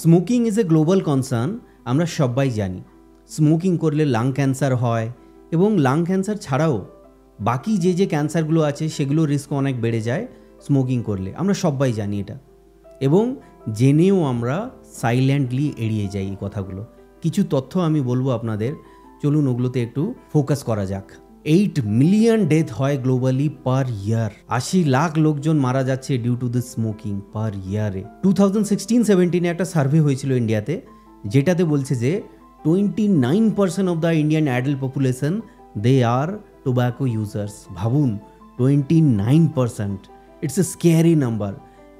Smoking is a global concern, আমরা সবাই জানি। স্মোকিং করলে লাং ক্যান্সার হয় এবং লাং ক্যান্সার ছাড়াও বাকি যে ক্যান্সারগুলো আছে সেগুলোর রিস্ক অনেক বেড়ে যায় স্মোকিং করলে, আমরা সবাই জানি এটা। এবং জেনেও আমরা সাইলেন্টলি এড়িয়ে যাই এই কথাগুলো। কিছু তথ্য আমি বলবো আপনাদের, চলুন ওগুলোতে একটু ফোকাস করা যাক। 8 মিলিয়ন ডেথ হয় গ্লোবালি পার ইয়ার। 80 লাখ লোকজন মারা যাচ্ছে ডিউ টু দিস স্মোকিং পার ইয়ারে। 2016-17 একটা সার্ভে হয়েছিল ইন্ডিয়াতে, যেটাতে বলছে যে 29% of the Indian adult population they are tobacco users. ভাবুন, 29%, ইটস এ স্ক্যারি নাম্বার,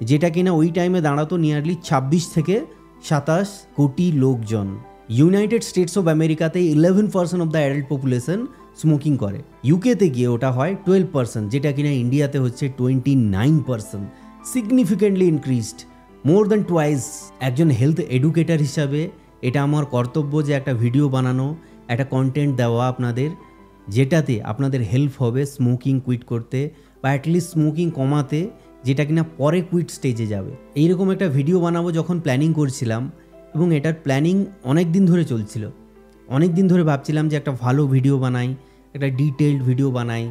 যেটা কিনা ওই টাইমে দাঁড়াতো নিয়ারলি 26 থেকে 27 কোটি লোকজন। ইউনাইটেড স্টেটস অফ আমেরিকাতে 11% of the adult population smoking করে। ইউকেতে গিয়ে ওটা হয় 12%, যেটা কিনা ইন্ডিয়াতে হচ্ছে 29%। Significantly increased, more than twice. একজন হেলথ এডুকেটর হিসাবে এটা আমার কর্তব্য যে একটা ভিডিও বানানো, একটা কন্টেন্ট দেওয়া আপনাদের, যেটাতে আপনাদের হেল্প হবে স্মোকিং কুইট করতে বা অ্যাটলিস্ট স্মোকিং কমাতে, যেটা কিনা পরে কুইট স্টেজে যাবে। এইরকম একটা ভিডিও বানাবো যখন প্ল্যানিং করছিলাম, এবং এটার প্ল্যানিং অনেক দিন ধরে চলছিল। অনেক দিন ধরে ভাবছিলাম যে একটা ভালো ভিডিও বানাই, একটা ডিটেইলড ভিডিও বানাই,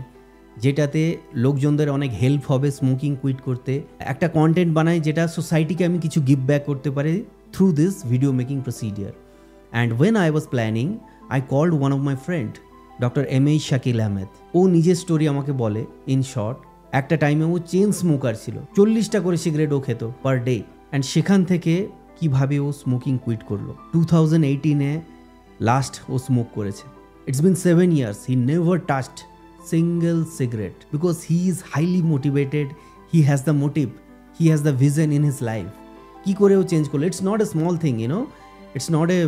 যেটাতে লোকজনদের অনেক হেল্প হবে স্মোকিং কুইট করতে। একটা কন্টেন্ট বানাই যেটা সোসাইটিকে আমি কিছু গিভ ব্যাক করতে পারি through this video making procedure. And when I was planning, I called one of my friend, doctor M H. Shakil Ahmed. ও নিজের স্টোরি আমাকে বলে ইন শর্ট। একটা টাইমে ও চেন স্মোকার ছিল, 40টা করে সিগারেট ও খেত পার ডে। অ্যান্ড সেখান থেকে কিভাবে ও স্মোকিং কুইট করলো। 2018-এ লাস্ট ও স্মোক করেছে। It's been 7 years, he never touched single cigarette because he is highly motivated, he has the motive, he has the vision in his life. কী করে ও চেঞ্জ করলো? It's not a small thing, it's not a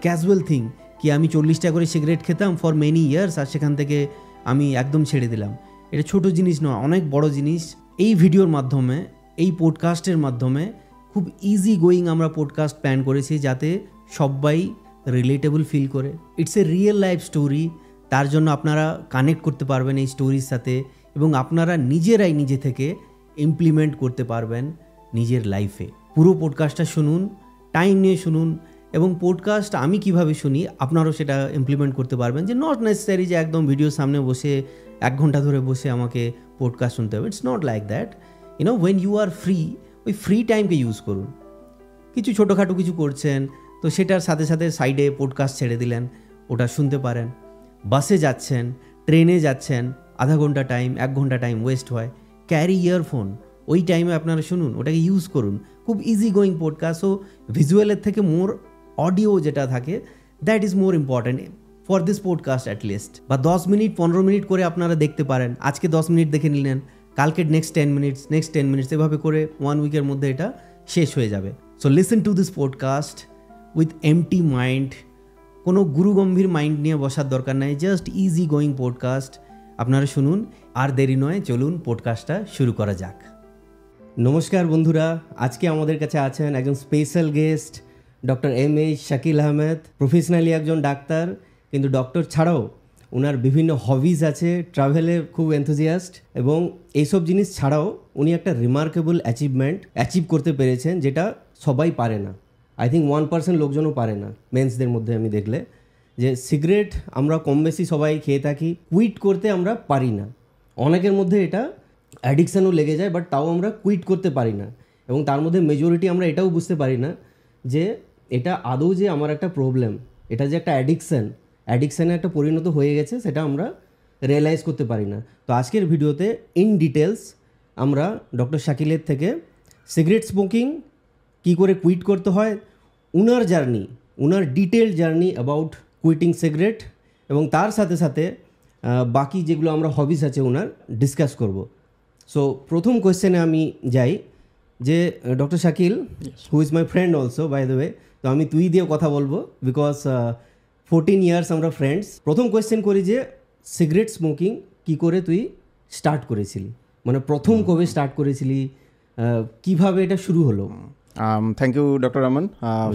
casual thing কি আমি 40টা করে cigarette খেতাম for many years আর সেখান থেকে আমি একদম ছেড়ে দিলাম। এটা ছোট জিনিস নয়, অনেক বড় জিনিস। এই ভিডিওর মাধ্যমে, এই পডকাস্টের মাধ্যমে খুব ইজি গোয়িং আমরা পডকাস্ট প্ল্যান করেছি যাতে সবাই রিলেটেবল ফিল করে। It's a real life story, তার জন্য আপনারা কানেক্ট করতে পারবেন এই স্টোরির সাথে এবং আপনারা নিজেরাই নিজে থেকে ইমপ্লিমেন্ট করতে পারবেন নিজের লাইফে। পুরো পডকাস্টটা শুনুন, টাইম নিয়ে শুনুন, এবং পডকাস্ট আমি কিভাবে শুনি আপনারাও সেটা ইমপ্লিমেন্ট করতে পারবেন। যে নট নেসেসারি যে একদম ভিডিওর সামনে বসে 1 ঘন্টা ধরে বসে আমাকে পডকাস্ট শুনতে হবে। It's not like that. When you are free, ওই ফ্রি টাইমকে ইউজ করুন। কিছু ছোটোখাটো কিছু করছেন তো সেটার সাথে সাথে সাইডে পডকাস্ট ছেড়ে দিলেন, ওটা শুনতে পারেন। বাসে যাচ্ছেন, ট্রেনে যাচ্ছেন, আধা ঘন্টা টাইম, 1 ঘন্টা টাইম ওয়েস্ট হয়, ক্যারি ইয়ারফোন, ওই টাইমে আপনারা শুনুন, ওটাকে ইউজ করুন। খুব ইজি গোয়িং পডকাস্ট। ও ভিজুয়ালের থেকে মোর অডিও যেটা থাকে, that is more important for this podcast at least. বা 10 মিনিট 15 মিনিট করে আপনারা দেখতে পারেন। আজকে 10 মিনিট দেখে নিলেন, কালকে নেক্সট 10 মিনিটস, নেক্সট 10 মিনিটস, এভাবে করে 1 উইকের মধ্যে এটা শেষ হয়ে যাবে। So listen to this podcast with empty mind. কোনো গুরুগম্ভীর মাইন্ড নিয়ে বসার দরকার নাই, জাস্ট ইজি গোয়িং পডকাস্ট আপনারা শুনুন। আর দেরি নয়, চলুন পডকাস্টটা শুরু করা যাক। নমস্কার বন্ধুরা, আজকে আমাদের কাছে আছেন একজন special guest, doctor M H. Shakil Ahmed. Professionally একজন ডাক্তার, কিন্তু ডক্টর ছাড়াও ওনার বিভিন্ন হবিজ আছে। ট্রাভেলে খুব এনথুজিয়াস্ট, এবং এইসব জিনিস ছাড়াও উনি একটা রিমার্কেবল অ্যাচিভ করতে পেরেছেন, যেটা সবাই পারে না। আই থিঙ্ক 1% লোকজনও পারে না মেন্সদের মধ্যে। আমি দেখলে যে সিগারেট আমরা কম বেশি সবাই খেয়ে থাকি, কুইট করতে আমরা পারি না। অনেকের মধ্যে এটা অ্যাডিকশানও লেগে যায়, বাট তাও আমরা কুইট করতে পারি না। এবং তার মধ্যে মেজরিটি আমরা এটাও বুঝতে পারি না যে এটা আদৌ যে আমার একটা প্রবলেম, এটা যে একটা অ্যাডিকশানে একটা পরিণত হয়ে গেছে, সেটা আমরা রিয়েলাইজ করতে পারি না। তো আজকের ভিডিওতে ইন ডিটেলস আমরা ডক্টর শাকিলের থেকে সিগারেট স্মোকিং কী করে কুইট করতে হয়, উনার জার্নি, উনার detailed journey about quitting cigarette, এবং তার সাথে সাথে বাকি যেগুলো আমরা হবিস আছে ওনার ডিসকাস করব। সো প্রথম কোয়েশ্চেনে আমি যাই যে doctor Shakil, who is my friend also by the way, তো আমি তুই দিয়ে কথা বলবো বিকজ 14 ইয়ার্স আমরা ফ্রেন্ডস। প্রথম কোয়েশ্চেন করি যে সিগারেট স্মোকিং কী করে তুই স্টার্ট করেছিলি, মানে প্রথম কবে স্টার্ট করেছিলি, কিভাবে এটা শুরু হলো? Thank you doctor Raman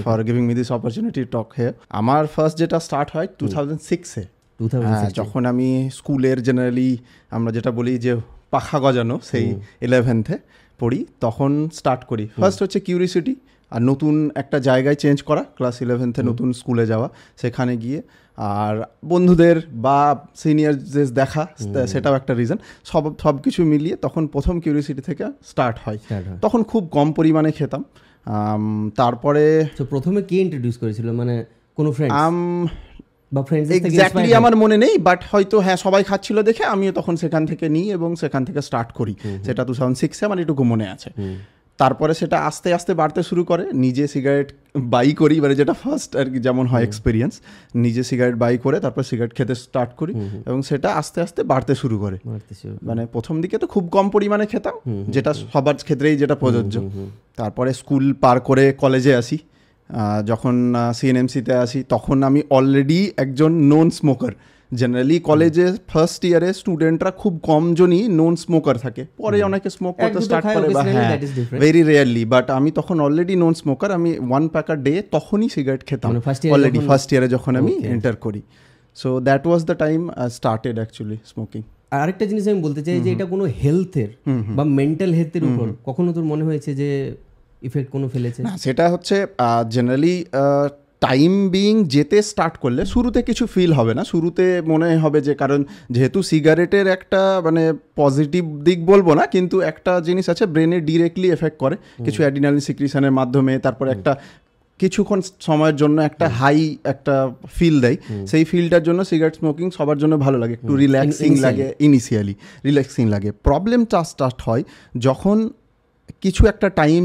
for giving me this opportunity to talk here. আমার ফার্স্ট যেটা স্টার্ট হয় 2006-এ, যখন আমি স্কুলের জেনারেলি আমরা যেটা বলি যে পাখা গজানো, সেই 11th-এ পড়ি, তখন স্টার্ট করি। ফার্স্ট হচ্ছে কিউরিসিটি, আর নতুন একটা জায়গায় চেঞ্জ করা, ক্লাস 11-এ নতুন স্কুলে যাওয়া, সেখানে গিয়ে আর বন্ধুদের বা সিনিয়রদের দেখা, সেটাও একটা রিজন। সব কিছু মিলিয়ে তখন প্রথম কিউরিওসিটি থেকে স্টার্ট হয়। তখন খুব কম পরিমাণে খেতাম। তারপরে প্রথমে কে ইন্ট্রোডিউস করেছিল, মানে কোনো ফ্রেন্ড বা ফ্রেন্ডস? এক্স্যাক্টলি আমার মনে নেই, বাট হয়তো হ্যাঁ সবাই খাচ্ছিল দেখে আমিও তখন সেখান থেকে নিই এবং সেখান থেকে স্টার্ট করি। সেটা 2006-এ আমার এটুকু মনে আছে। তারপরে সেটা আস্তে আস্তে বাড়তে শুরু করে, নিজে সিগারেট বাই করি, এবারে যেটা ফার্স্ট আর কি যেমন হয় এক্সপিরিয়েন্স, নিজে সিগারেট বাই করে তারপর সিগারেট খেতে স্টার্ট করি এবং সেটা আস্তে আস্তে বাড়তে শুরু করে। মানে প্রথম দিকে তো খুব কম পরিমাণে খেতাম, যেটা সবার ক্ষেত্রেই যেটা প্রযোজ্য। তারপরে স্কুল পার করে কলেজে আসি, যখন সিএনএমসিতে আসি তখন আমি অলরেডি একজন নন স্মোকার। জেনারেলি কলেজে ফার্স্ট ইয়ারে স্টুডেন্টরা খুব কম জনই নন স্মোকার থাকে, পরে অনেকে স্মোক করতে স্টার্ট করে বা হ্যাঁ ভেরি রেয়ারলি, বাট আমি তখন অলরেডি নন স্মোকার। আমি 1 প্যাক আ ডে তখনই সিগারেট খেতাম অলরেডি ফার্স্ট ইয়ারে যখন আমি এন্টার করি। So that was the time I started actually smoking. আরেকটা জিনিস আমি বলতে চাই যে এটা কোনো হেলথের বা মেন্টাল হেলথের উপর কখনো তোর মনে হয়েছে যে ইফেক্ট কোনো ফেলেছে? না, সেটা হচ্ছে জেনারেলি টাইম বিং যেতে স্টার্ট করলে শুরুতে কিছু ফিল হবে না, শুরুতে মনে হবে যে, কারণ যেহেতু সিগারেটের একটা মানে পজিটিভ দিক বলবো না, কিন্তু একটা জিনিস আছে ব্রেনে ডিরেক্টলি এফেক্ট করে কিছু অ্যাড্রিনালিন সিক্রিশনের মাধ্যমে, তারপরে একটা কিছুক্ষণ সময়ের জন্য একটা হাই একটা ফিল দেয়। সেই ফিলটার জন্য সিগারেট স্মোকিং সবার জন্য ভালো লাগে, একটু রিল্যাক্সিং লাগে, ইনিশিয়ালি রিল্যাক্সিং লাগে। প্রবলেমটা স্টার্ট হয় যখন কিছু একটা টাইম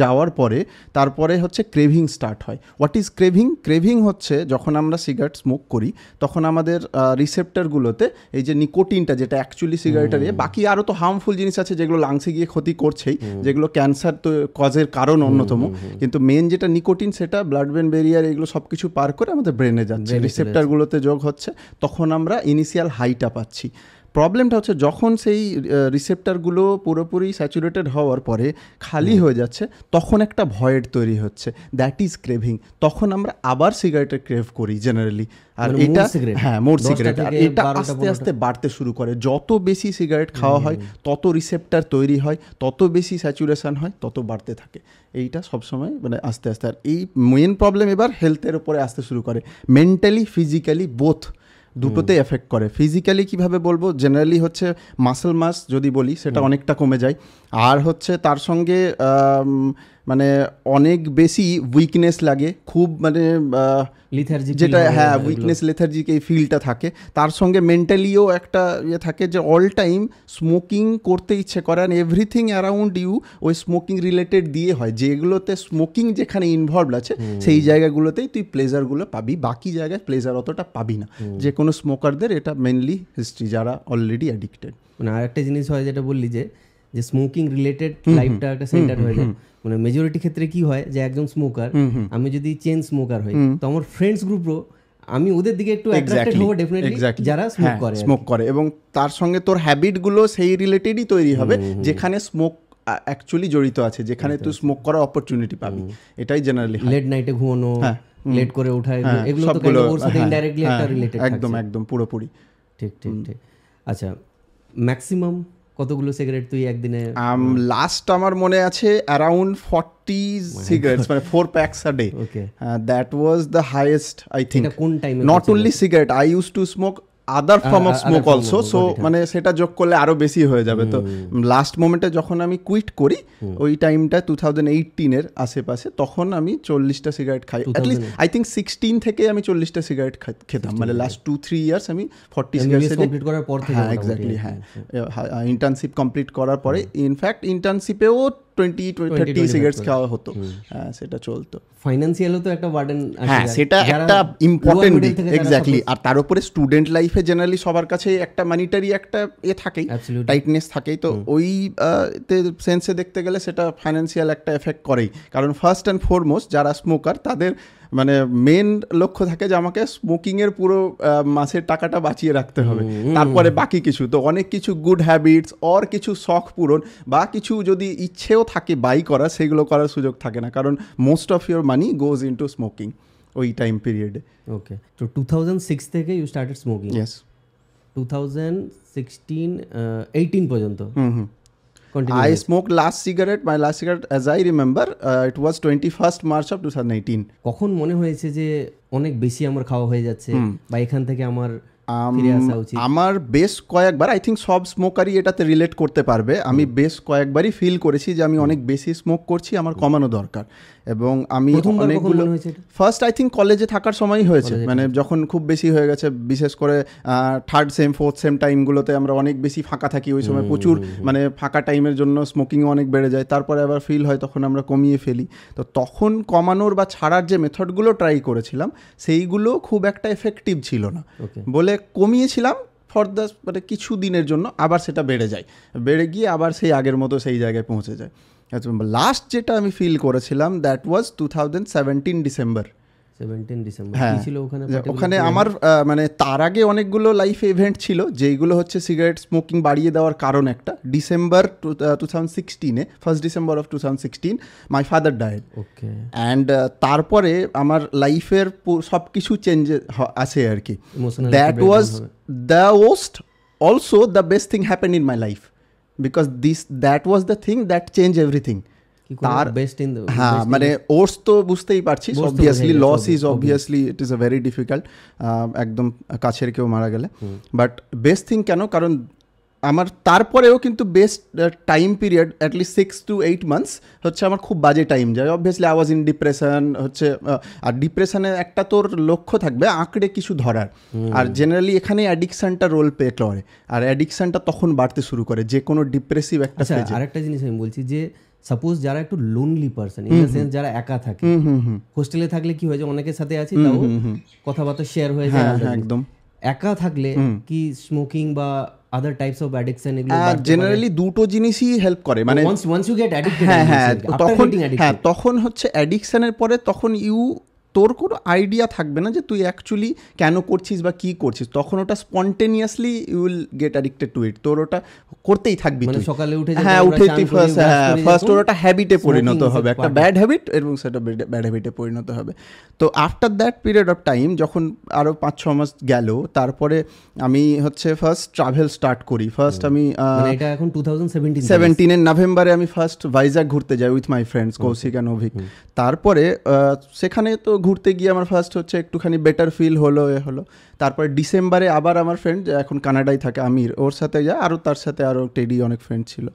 যাওয়ার পরে, তারপরে হচ্ছে ক্রেভিং স্টার্ট হয়। What is craving? ক্রেভিং হচ্ছে যখন আমরা সিগারেট স্মোক করি তখন আমাদের রিসেপ্টরগুলোতে এই যে নিকোটিনটা, যেটা অ্যাকচুয়ালি সিগারেটের বাকি আরও তো হার্মফুল জিনিস আছে যেগুলো লাংসে গিয়ে ক্ষতি করছেই, যেগুলো ক্যান্সার তো কজের কারণ অন্যতম, কিন্তু মেন যেটা নিকোটিন সেটা ব্লাড ব্রেন ব্যারিয়ার এগুলো সব কিছু পার করে আমাদের ব্রেনে যাচ্ছে, রিসেপ্টরগুলোতে যোগ হচ্ছে, তখন আমরা ইনিশিয়াল হাইটা পাচ্ছি। প্রবলেমটা হচ্ছে যখন সেই রিসেপ্টারগুলো পুরোপুরি স্যাচুরেটেড হওয়ার পরে খালি হয়ে যাচ্ছে, তখন একটা ভয়েড তৈরি হচ্ছে, দ্যাট ইজ ক্রেভিং। তখন আমরা আবার সিগারেটের ক্রেভ করি জেনারেলি। আর এটা হ্যাঁ মোর সিগারেট, আর এটা আস্তে আস্তে বাড়তে শুরু করে। যত বেশি সিগারেট খাওয়া হয় তত রিসেপ্টার তৈরি হয়, তত বেশি স্যাচুরেশন হয়, তত বাড়তে থাকে। এইটা সবসময় মানে আস্তে আস্তে। আর এই মেন প্রবলেম এবার হেলথের উপরে আসতে শুরু করে, মেন্টালি ফিজিক্যালি বোথ দুটোতে এফেক্ট করে। ফিজিক্যালি কিভাবে বলবো, জেনারেলি হচ্ছে মাসল মাস যদি বলি সেটা অনেকটা কমে যায়, আর হচ্ছে তার সঙ্গে মানে অনেক বেশি উইকনেস লাগে, খুব মানে যেটা হ্যাঁ উইকনেস লেথার্জিক এই ফিলটা থাকে। তার সঙ্গে মেন্টালিও একটা ইয়ে থাকে যে অল টাইম স্মোকিং করতে ইচ্ছে করে, অ্যান্ড এভরিথিং অ্যারাউন্ড ইউ ওই স্মোকিং রিলেটেড দিয়ে হয়। যেগুলোতে স্মোকিং যেখানে ইনভলভ আছে সেই জায়গাগুলোতেই তুই প্লেজারগুলো পাবি, বাকি জায়গায় প্লেজার অতটা পাবি না। যে কোনো স্মোকারদের এটা মেনলি হিস্ট্রি, যারা অলরেডি অ্যাডিক্টেড। মানে আরেকটা জিনিস হয় যেটা বললি যে স্মোকিং রিলেটেড লাইফটা একটা সেন্টার হয়ে যায়। মানে মেজরিটি ক্ষেত্রে কি হয় যে একজন স্মোকার, আমি যদি চেন স্মোকার হই তো আমার ফ্রেন্ডস গ্রুপও আমি ওদের দিকে একটু অ্যাট্রাক্টেড হব ডেফিনেটলি, যারা স্মোক করে এবং তার সঙ্গে তোর হ্যাবিটগুলো সেই রিলেটেডই তৈরি হবে যেখানে স্মোক অ্যাকচুয়ালি জড়িত আছে, যেখানে তুই স্মোক করার অপরচুনিটি পাবি। এটাই জেনারেলি লেট নাইটে ঘুমানো, লেট করে ওঠা, এগুলো তো কাইন্ড অফ ওর সাথে ইনডাইরেক্টলি একটা রিলেটেড থাকে। একদম পুরোপুরি ঠিক। আচ্ছা, ম্যাক্সিমাম কতগুলো সিগারেট তুই একদিনে? লাস্ট আমার মনে আছে অ্যারাউন্ড 40 সিগারেটস, মানে 4 packs a day. That was the highest I think. কোন টাইমে? Not only cigarette, I use to smoke other form of smoke also, so মানে সেটা যোগ করলে আরো বেশি হয়ে যাবে। তো লাস্ট মোমেন্টে যখন আমি কুইট করি ওই টাইমটা 2018-এর আশেপাশে, তখন আমি 40টা সিগারেট খাই অ্যাটলিস্ট। আই থিঙ্ক 16 থেকে আমি 40টা সিগারেট খেতাম, মানে লাস্ট 2-3 ইয়ার্স আমি 40 সিগারেট কমপ্লিট করার পর থেকে। হ্যাঁ এক্স্যাক্টলি, হ্যাঁ ইন্টার্নশিপ কমপ্লিট করার পরে, ইনফ্যাক্ট ইন্টার্নশিপেও 20-30 সিগারেটস খাওয়া হতো, হ্যাঁ সেটা চলতো। ফাইন্যান্সিয়ালও তো একটা বার্ডেন আছে, হ্যাঁ সেটা একটা ইম্পর্টেন্ট দিক এক্স্যাক্টলি। আর তার উপরে স্টুডেন্ট লাইফে জেনারেলি সবার কাছে একটা মানিটারি একটা থাকেই, টাইটনেস থাকেই, তো ওই সেন্সে দেখতে গেলে সেটা ফাইন্যান্সিয়াল একটা এফেক্ট করেই। কারণ ফার্স্ট অ্যান্ড ফরমোস্ট যারা স্মোকার তাদের মানে মেন লক্ষ্য থাকে যে আমাকে স্মোকিংয়ের পুরো মাসের টাকাটা বাঁচিয়ে রাখতে হবে, তারপরে বাকি কিছু তো অনেক কিছু গুড হ্যাবিটস অর কিছু শখ পূরণ বা কিছু যদি ইচ্ছেও থাকে বাই করা, সেগুলো করার সুযোগ থাকে না, কারণ most of your money goes into smoking ওই টাইম পিরিয়ডে। ওকে, তো 2006 থেকে ইউ স্টার্টেড স্মোকিং? ইয়েস। 2016-18 পর্যন্ত I smoked my last cigarette as I remember, it was 21st March of 2018. কখন মনে হয়েছে যে অনেক বেশি আমার খাওয়া হয়ে যাচ্ছে বা এখান থেকে আমার ফিরে আসা উচিত? আমার বেশ কয়েকবার, আই থিঙ্ক সব স্মোকারই এটাতে রিলেট করতে পারবে, আমি বেশ কয়েকবারই ফিল করেছি যে আমি অনেক বেশি স্মোক করছি, আমার কমানো দরকার। এবং আমি অনেকগুলো ফার্স্ট আই থিঙ্ক কলেজে থাকার সময়ই হয়েছে, মানে যখন খুব বেশি হয়ে গেছে, বিশেষ করে থার্ড সেম ফোর্থ সেম টাইমগুলোতে আমরা অনেক বেশি ফাঁকা থাকি, ওই সময় প্রচুর মানে ফাঁকা টাইমের জন্য স্মোকিংও অনেক বেড়ে যায়, তারপরে আবার ফিল হয় তখন আমরা কমিয়ে ফেলি। তো তখন কমানোর বা ছাড়ার যে মেথডগুলো ট্রাই করেছিলাম সেইগুলো খুব একটা এফেক্টিভ ছিল না বলে কমিয়েছিলাম ফর দ্য মানে কিছু দিনের জন্য, আবার সেটা বেড়ে গিয়ে আবার সেই আগের মতো সেই জায়গায় পৌঁছে যায়। লাস্ট যেটা আমি ফিল করেছিলাম দ্যাট ওয়াজ 2017 ডিসেম্বর। হ্যাঁ, ওখানে আমার মানে তার আগে অনেকগুলো লাইফে ইভেন্ট ছিল যেইগুলো হচ্ছে সিগারেট স্মোকিং বাড়িয়ে দেওয়ার কারণ। একটা December 2016 1st December of 2016 my father died, and তারপরে আমার লাইফের সব কিছু চেঞ্জ আছে আর কি। That was the most also the best thing happen in my life because that was the thing that changed everything. তার হ্যাঁ মানে ওর্স তো বুঝতেই পারছি, obviously loss is obviously it is a very difficult, একদম কাছের কেউ মারা গেলে। বাট বেস্ট থিং কেন, কারণ আমার তারপরেও কিন্তু best time period at least 6 to 8 months হচ্ছে আমার খুব বাজে টাইম যায়। Obviously I was in depression হচ্ছে, আর ডিপ্রেশনে একটা তোর লক্ষ্য থাকবে আঁকড়ে কিছু ধরার, আর জেনারেলি এখানে অ্যাডিকশানটা রোল প্লে করে, আর অ্যাডিকশানটা তখন বাড়তে শুরু করে যে কোনো ডিপ্রেসিভ একটা ফেজে। আরেকটা জিনিস আমি বলছি যে সাপোজ যারা একটু lonely person, in the sense যারা একা থাকে, হোস্টেলে থাকলে কি হয় যে অনেকের সাথে আছি তাও কথাবার্তা শেয়ার হয়ে যায়, একদম একা থাকলে কি স্মোকিং বা আদার টাইপস অফ অ্যাডিকশন এগুলো জেনারেলি দুটো জিনিসই হেল্প করে, মানে ওয়ান্স ইউ গেট অ্যাডিক্টেড, তখন হচ্ছে অ্যাডিকশনের পরে তখন তোর কোনো আইডিয়া থাকবে না যে তুই অ্যাকচুয়ালি কেন করছিস বা কী করছিস, তখন ওটা spontaneously you will get addicted to it, তোর ওটা করতেই থাকবি, সকালে উঠে ফার্স্ট তোর ওটা হ্যাবিটে পরিণত হবে, একটা ব্যাড হ্যাবিট, এবং সেটা ব্যাড হ্যাবিটে পরিণত হবে। তো after that period of time যখন আরও 5-6 মাস গেল, তারপরে আমি হচ্ছে ফার্স্ট ট্রাভেল স্টার্ট করি। ফার্স্ট আমি এটা এখন 2017 নভেম্বরে আমি ফার্স্ট ভাইজাগ ঘুরতে যাই with my friends Kaushik and Abhik. তারপরে সেখানে তো ঘুরতে গিয়ে আমার ফার্স্ট হচ্ছে একটুখানি বেটার ফিল হলো। তারপরে ডিসেম্বরে আবার আমার ফ্রেন্ড এখন কানাডায় থাকে আমির, ওর সাথে যায়, আরও তার সাথে আরও টেডি অনেক ফ্রেন্ড ছিল।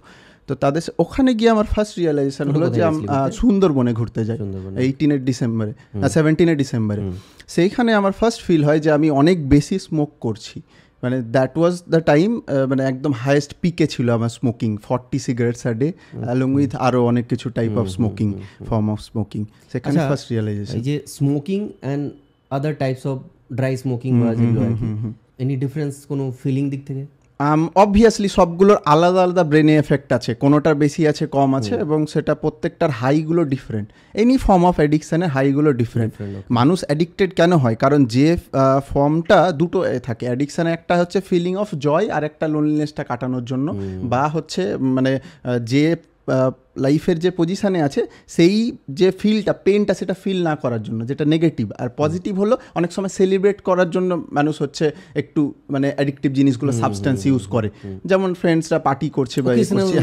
তো তাদের ওখানে গিয়ে আমার ফার্স্ট রিয়েলাইজেশন হলো যে সুন্দরবনে ঘুরতে যাই 17 ডিসেম্বরে। সেইখানে আমার ফার্স্ট ফিল হয় যে আমি অনেক বেশি স্মোক করছি, মানে দ্যাট ওয়াজ দ্য টাইম, মানে একদম হাইয়েস্ট পিকে ছিল আমার smoking, 40 cigarettes a day along with আরও অনেক কিছু type of smoking, form of smoking. সেখানে ফার্স্ট রিয়েলাইজেশন। এই যে smoking and other types of dry smoking বা যেগুলো আর কি, এনি ডিফারেন্স কোনো ফিলিং দিক থেকে? অবভিয়াসলি সবগুলোর আলাদা আলাদা ব্রেনে এফেক্ট আছে, কোনোটার বেশি আছে কম আছে, এবং সেটা প্রত্যেকটার হাইগুলো ডিফারেন্ট। এনি ফর্ম অফ অ্যাডিকশানের হাইগুলো ডিফারেন্ট। মানুষ অ্যাডিক্টেড কেন হয়, কারণ যে ফর্মটা দুটো থাকে অ্যাডিকশানে, একটা হচ্ছে ফিলিং অফ জয় আর একটা লোনলিনেসটা কাটানোর জন্য, বা হচ্ছে মানে যে লাইফের যে পজিশানে আছে সেই যে ফিলটা পেনটা সেটা ফিল না করার জন্য, যেটা নেগেটিভ। আর পজিটিভ হলো অনেক সময় সেলিব্রেট করার জন্য মানুষ হচ্ছে একটু মানে অ্যাডিকটিভ জিনিসগুলো সাবস্টেন্স ইউজ করে, যেমন ফ্রেন্ডসরা পার্টি করছে বা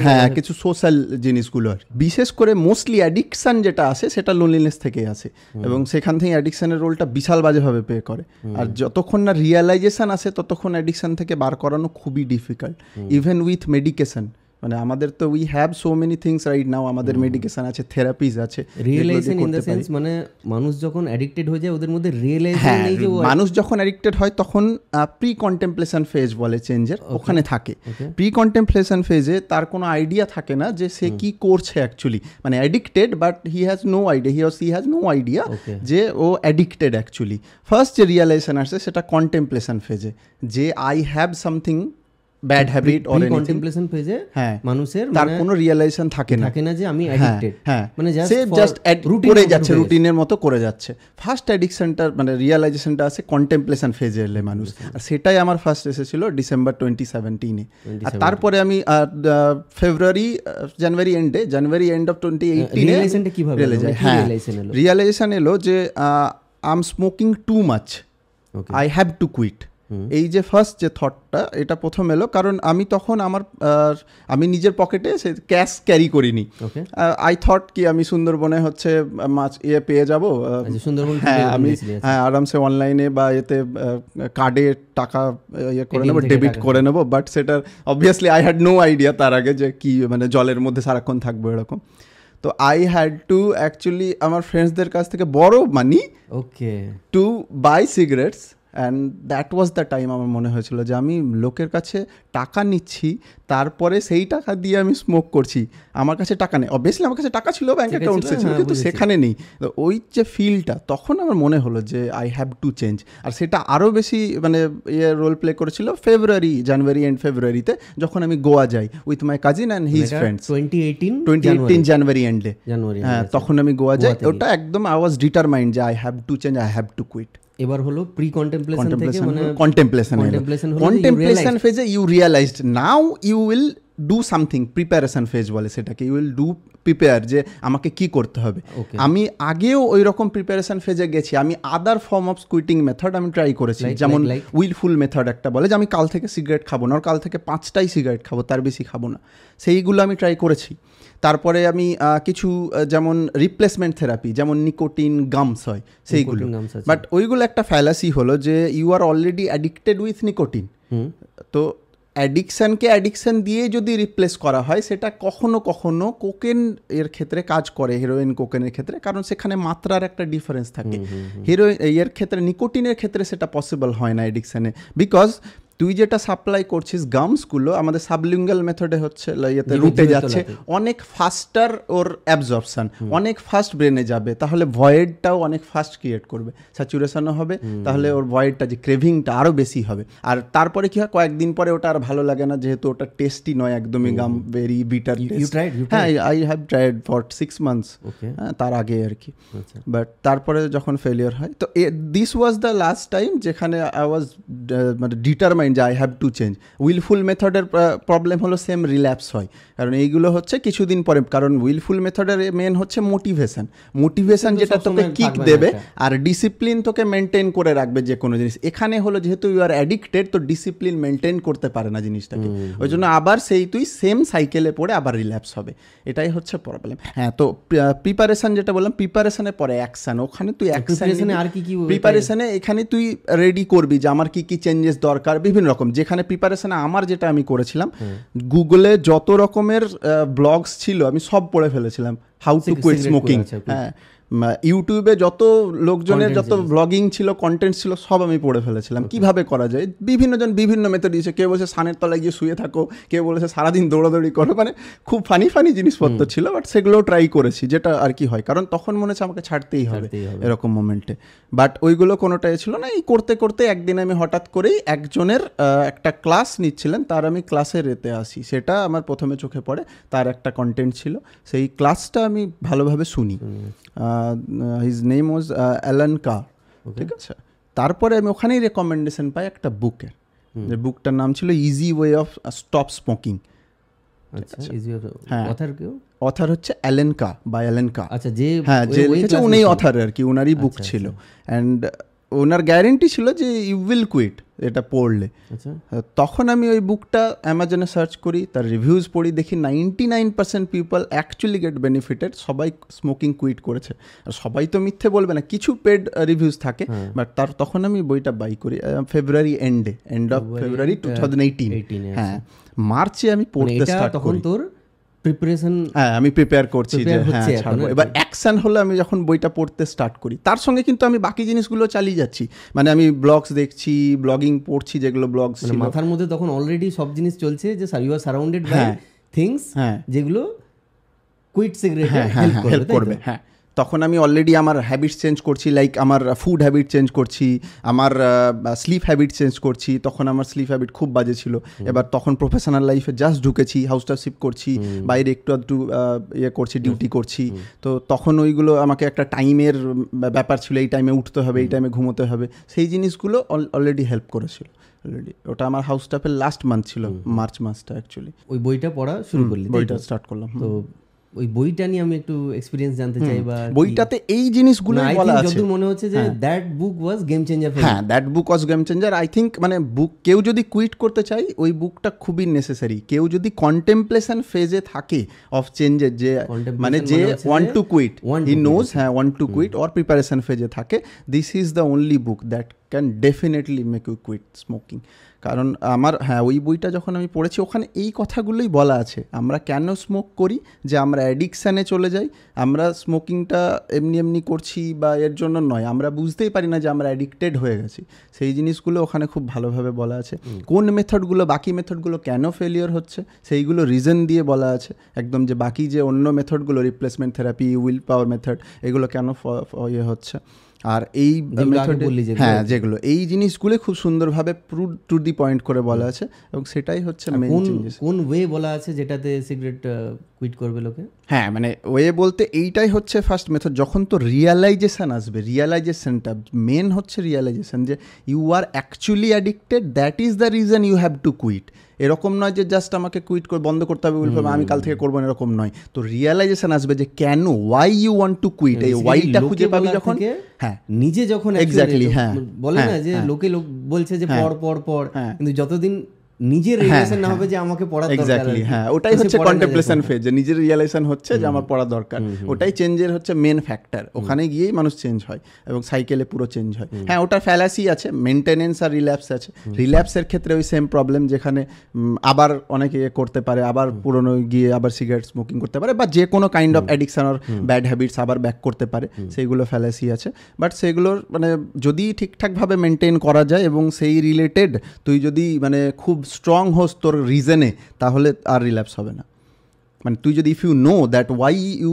হ্যাঁ কিছু সোশ্যাল জিনিসগুলো। আর বিশেষ করে মোস্টলি অ্যাডিকশান যেটা আসে সেটা লোনলিনেস থেকেই আসে, এবং সেখান থেকে অ্যাডিকশানের রোলটা বিশাল বাজেভাবে প্লে করে। আর যতক্ষণ না রিয়েলাইজেশন আসে ততক্ষণ অ্যাডিকশান থেকে বার করানো খুবই ডিফিকাল্ট, ইভেন উইথ মেডিকেশন। মানে আমাদের তো we have so many things right now, আমাদের মেডিকেশন আছে, থেরাপিজ আছে। রিয়েলাইজেশন ইন দ্য সেন্স মানে মানুষ যখন অ্যাডিক্টেড হয়ে যায় ওদের মধ্যে রিয়েলাইজেশন নেই যে মানুষ যখন অ্যাডিক্টেড হয় তখন প্রি কন্টেম্পলেশন ফেজ বলে চেঞ্জের, ওখানে থাকে। প্রি কন্টেম্পলেশন ফেজে তার কোনো আইডিয়া থাকে না যে সে কি করছে অ্যাকচুয়ালি, মানে addicted but he has no idea, he or she has no idea যে ও অ্যাডিক্টেড অ্যাকচুয়ালি। ফার্স্ট যে রিয়েলাইজেশন আসছে সেটা কন্টেম্পলেশন ফেজে, যে I have something bad habit or anything. Contemplation ফেজে মানুষের তার কোনো রিয়েলাইজেশন থাকে না যে আমি অ্যাডিক্টেড, মানে জাস্ট করে যাচ্ছে, রুটিনের মতো করে যাচ্ছে। ফার্স্ট অ্যাডিকশনটা মানে রিয়েলাইজেশনটা আছে কন্টেম্পলেশন ফেজে এলে মানুষ, আর সেটাই আমার ফার্স্ট এসেছিল ডিসেম্বর 2017-এ। আর তারপরে আমি জানুয়ারি এন্ড অফ 2018 রিয়েলাইজেশন এলো যে I am smoking too much, I have to quit. এই যে ফার্স্ট যে থটটা এটা প্রথম এলো, কারণ আমি তখন আমি নিজের পকেটে সে ক্যাশ ক্যারি করিনি। আই থট কি আমি সুন্দরবনে হচ্ছে মাছ পেয়ে যাবো, হ্যাঁ আমি আরামসে অনলাইনে বা এতে কার্ডে টাকা করে নেবো, ডেবিট করে নেবো। বাট সেটার obviously I had no idea তার আগে যে কি মানে জলের মধ্যে সারাক্ষণ থাকবো এরকম। তো আই হ্যাড টু অ্যাকচুয়ালি আমার ফ্রেন্ডসদের কাছ থেকে বড় money to buy cigarettes, and that was the time আমার মনে হয়েছিল যে আমি লোকের কাছে টাকা নিচ্ছি, তারপরে সেই টাকা দিয়ে আমি স্মোক করছি। আমার কাছে টাকা নেই, অবভিয়াসলি আমার কাছে টাকা ছিল, ব্যাঙ্ক অ্যাকাউন্টসে ছিল, কিন্তু সেখানে নেই। তো ওই যে ফিলটা তখন আমার মনে হলো যে আই হ্যাভ টু চেঞ্জ। আর সেটা আরও বেশি মানে রোল প্লে করেছিল জানুয়ারি এন্ড ফেব্রুয়ারিতে, যখন আমি গোয়া যাই with my cousin and his friends, 2018 জানুয়ারি এন্ডে। হ্যাঁ, তখন আমি গোয়া যাই। ওটা একদম আই ওয়াজ ডিটারমাইন্ড যে I have to change, I have to quit. এবার হলো প্রি কন্টেম্পলেশন থেকে মানে কন্টেম্পলেশন ফেজে you realised now you will do something. Preparation phase বলে সেটাকে, ইউ উইল ডু প্রিপেয়ার যে আমাকে কি করতে হবে। আমি আগেও ওই রকম প্রিপারেশন ফেজে গেছি। আমি আদার ফর্ম অফ কুইটিং মেথড আমি ট্রাই করেছি, যেমন উইলফুল মেথড একটা বলে যে আমি কাল থেকে সিগারেট খাবো না, আর কাল থেকে 5টাই সিগারেট খাবো, তার বেশি খাবো না। সেইগুলো আমি ট্রাই করেছি। তারপরে আমি কিছু যেমন রিপ্লেসমেন্ট থেরাপি, যেমন নিকোটিন গামস হয় সেইগুলো। বাট ওইগুলো একটা ফ্যালাসি হলো যে you are already addicted with nicotine. তো অ্যাডিকশানকে অ্যাডিকশান দিয়ে যদি রিপ্লেস করা হয়, সেটা কখনো কখনো কোকেন এর ক্ষেত্রে কাজ করে, হেরোইন কোকেনের ক্ষেত্রে, কারণ সেখানে মাত্রার একটা ডিফারেন্স থাকে। এর ক্ষেত্রে নিকোটিনের ক্ষেত্রে সেটা পসিবল হয় না অ্যাডিকশানে, বিকজ তুই যেটা সাপ্লাই করছিস গামসগুলো আমাদের সাবলিঙ্গাল মেথডে হচ্ছে ইয়েতে রুটে যাচ্ছে, অনেক ফাস্টার ওর অ্যাবজর্পশন, অনেক ফাস্ট ব্রেনে যাবে, তাহলে ভয়েডটাও অনেক ফাস্ট ক্রিয়েট করবে, স্যাচুরেশনও হবে, তাহলে ওর ভয়েডটা যে ক্রেভিংটা আরও বেশি হবে। আর তারপরে কি হয়, কয়েকদিন পরে ওটা আর ভালো লাগে না, যেহেতু ওটা টেস্টি নয় একদমই, গাম ভেরি বিটার টেস্ট। হ্যাঁ, I have tried for 6 months, তার আগে আর কি। বাট তারপরে যখন ফেলিয়ার হয়, তো this was the last time যেখানে আই ওয়াজ মানে ডিটারমাইন্ড যে I have to change. Wilful মেথডের প্রবলেম হলো সেম রিল্যাপস হয়, কারণ এইগুলো হচ্ছে কিছুদিন পরে, কারণ উইলফুল মেথডের মেন হচ্ছে মোটিভেশন যেটা তোকে কিক দেবে, আর ডিসিপ্লিন তোকে মেনটেন করে রাখবে যে কোনো জিনিস। এখানে হলো যেহেতু ইউ আর অ্যাডিক্টেড, তো ডিসিপ্লিন মেনটেন করতে পারে না জিনিসটাকে, ওই জন্য আবার সেই তুই সেম সাইকেলে পড়ে আবার রিল্যাপস হবে, এটাই হচ্ছে প্রবলেম। হ্যাঁ, তো প্রিপারেশন যেটা বললাম, প্রিপারেশনে পরে অ্যাকশন, ওখানে তুই অ্যাকশন আর কি প্রিপারেশনে এখানে তুই রেডি করবি যে আমার কি কি চেঞ্জেস দরকার, বিভিন্ন রকম। যেখানে প্রিপারেশনে আমার যেটা আমি করেছিলাম, গুগলে যত রকমের ব্লগস ছিল আমি সব পড়ে ফেলেছিলাম, হাউ টু কুইট স্মোকিং। হ্যাঁ, ইউটিউবে যত লোকজনের যত ব্লগিং ছিল, কন্টেন্ট ছিল, সব আমি পড়ে ফেলেছিলাম কিভাবে করা যায়। বিভিন্নজন বিভিন্ন মেথড দিয়েছে, কেউ বলছে সানের তলায় গিয়ে শুয়ে থাকো, কেউ বলেছে সারাদিন দৌড়াদৌড়ি করো, মানে খুব ফানি জিনিসপত্র ছিল। বাট সেগুলোও ট্রাই করেছি, যেটা আর কি হয়, কারণ তখন মনে হচ্ছে আমাকে ছাড়তেই হবে এরকম মোমেন্টে। বাট ওইগুলো কোনোটাই ছিল না। এই করতে করতে একদিন আমি হঠাৎ করেই একজনের একটা ক্লাস নিচ্ছিলেন, তার আমি ক্লাসে রেতে আসি, সেটা আমার প্রথমে চোখে পড়ে। তার একটা কন্টেন্ট ছিল, সেই ক্লাসটা আমি ভালোভাবে শুনি। হিজ নেম ওয়াজ অ্যালান কার, ঠিক আছে। তারপরে আমি ওখানেই রেকমেন্ডেশন পাই একটা বুকের, যে বুকটার নাম ছিল easy way of stop smoking. হ্যাঁ, অথার হচ্ছে অ্যালেন কা, বাই অ্যালেন কা। আচ্ছা, যে লিখেছে উনি অথার আর কি, উনারই বুক ছিল। অ্যান্ড ওনার গ্যারেন্টি ছিল যে ইউ উইল কুইট এটা পড়লে। তখন আমি ওই বুকটা অ্যামাজনে সার্চ করি, তার রিভিউজ পড়ি, দেখি 99% পিপল অ্যাকচুয়ালি গেট বেনিফিটেড, সবাই স্মোকিং কুইট করেছে। আর সবাই তো মিথ্যে বলবে না, কিছু পেড রিভিউজ থাকে। বাট তখন আমি বইটা বাই করি ফেব্রুয়ারি এন্ড অফ ফেব্রুয়ারি 2018। হ্যাঁ, মার্চে আমি পড়তে স্টার্ট করি। তোর প্রিপারেশন, হ্যাঁ, আমি প্রিপেয়ার করছি যে হ্যাঁ ছাড়বো। এবার অ্যাকশন হলো আমি যখন বইটা পড়তে স্টার্ট করি, তার সঙ্গে কিন্তু আমি বাকি জিনিসগুলো চালিয়ে যাচ্ছি। মানে আমি ব্লগস দেখছি, ব্লগিং পড়ছি, যেগুলো ব্লগস মাথার মধ্যে তখন অলরেডি সব জিনিস চলছে, যে you are surrounded by things যেগুলো কুইট সিগারেট হেল্প করবে। হ্যাঁ, তখন আমি অলরেডি আমার হ্যাবিটস চেঞ্জ করছি, লাইক আমার ফুড হ্যাবিট চেঞ্জ করছি, আমার স্লিপ হ্যাবিট চেঞ্জ করছি। তখন আমার স্লিপ হ্যাবিট খুব বাজে ছিল। এবার তখন প্রফেশনাল লাইফে জাস্ট ঢুকেছি, হাউসটারশিপ করছি, বাইরে একটু ইয়ে করছি, ডিউটি করছি। তো তখন ওইগুলো আমাকে একটা টাইমের ব্যাপার ছিল, এই টাইমে উঠতে হবে, এই টাইমে ঘুমোতে হবে, সেই জিনিসগুলো অলরেডি হেল্প করেছিল। ওটা আমার হাউস স্টাফের লাস্ট মান্থ ছিল, মার্চ মাসটা অ্যাকচুয়ালি। ওই বইটা পড়া শুরু করলি, বইটা স্টার্ট করলাম। তো ওই বইটা নিয়ে আমি একটু এক্সপিরিয়েন্স জানতে চাই। বা বইটাতে এই জিনিসগুলো বলা আছে। যতদূর মনে হচ্ছে যে that book was game changer. হ্যাঁ, that book was game changer. I think মানে বুক কেউ যদি কুইট করতে চাই ওই বুকটা খুবই নেসেসারি। কেউ যদি কন্টেম্পলেশন ফেজে থাকে অফ চেঞ্জের, যে মানে যে want to quit, he knows, হ্যাঁ want to quit or preparation ফেজে থাকে, this is the only book that can definitely make you quit smoking. কারণ আমার ওই বইটা যখন আমি পড়েছি ওখানে এই কথাগুলোই বলা আছে, আমরা কেন স্মোক করি, যে আমরা অ্যাডিকশানে চলে যাই, আমরা স্মোকিংটা এমনি এমনি করছি বা এর জন্য নয়, আমরা বুঝতেই পারি না যে আমরা অ্যাডিক্টেড হয়ে গেছি। সেই জিনিসগুলো ওখানে খুব ভালোভাবে বলা আছে। কোন মেথডগুলো, বাকি মেথডগুলো কেন ফেলিওর হচ্ছে সেইগুলো রিজন দিয়ে বলা আছে একদম, যে বাকি যে অন্য মেথডগুলো replacement therapy, will power method, এগুলো কেন হচ্ছে। আর এই হ্যাঁ যেগুলো এই জিনিসগুলো খুব সুন্দরভাবে টু দি পয়েন্ট করে বলা আছে, এবং সেটাই হচ্ছে মেইন চেঞ্জেস। কোন ওয়ে বলা আছে যেটাতে সিগারেট কুইট করবে লোকে? হ্যাঁ মানে ওয়ে বলতে এইটাই হচ্ছে ফার্স্ট মেথড। যখন তো রিয়ালাইজেশন আসবে, রিয়ালাইজেশনটা মেন হচ্ছে রিয়ালাইজেশন, যে you are actually addicted, that is the reason you have to quit. এরকম নয় যে জাস্ট আমাকে কুইট করে বন্ধ করতে হবে, আমি কাল থেকে করবো না, এরকম নয়। তো রিয়ালাইজেশন আসবে যে কেন, why you want to quit, এই ওয়াইটা খুঁজে পাবি যখন, হ্যাঁ নিজে যখন এক্স্যাক্টলি, হ্যাঁ বলে না যে লোকে বলছে যে পড়, কিন্তু যতদিন নিজের রিয়েলাইজেশন না হবে যে আমাকে পড়া দরকার, এক্স্যাক্টলি হ্যাঁ ওটাই হচ্ছে কন্টেম্পলেশন ফেজ, যে নিজের রিয়েলাইজেশন হচ্ছে যে আমার পড়া দরকার। ওটাই চেঞ্জের হচ্ছে মেন ফ্যাক্টর, ওখানে গিয়েই মানুষ চেঞ্জ হয় এবং সাইকেলে পুরো চেঞ্জ হয়। হ্যাঁ ওটা ফ্যালাসি আছে, মেনটেনেন্স আর রিল্যাপস আছে। রিল্যাপসের ক্ষেত্রে ওই সেম প্রবলেম, যেখানে আবার অনেকে করতে পারে, আবার পুরনো গিয়ে আবার সিগারেট স্মোকিং করতে পারে, বা যে কোনো কাইন্ড অফ অ্যাডিকশন আর ব্যাড হ্যাবিটস আবার ব্যাক করতে পারে, সেইগুলো ফ্যালাসি আছে। বাট সেগুলোর মানে যদি ঠিকঠাকভাবে মেনটেন করা যায় এবং সেই রিলেটেড তুই যদি মানে খুব স্ট্রং হোস তোর রিজনে, তাহলে আর রিল্যাপস হবে না। মানে তুই যদি if you know that why you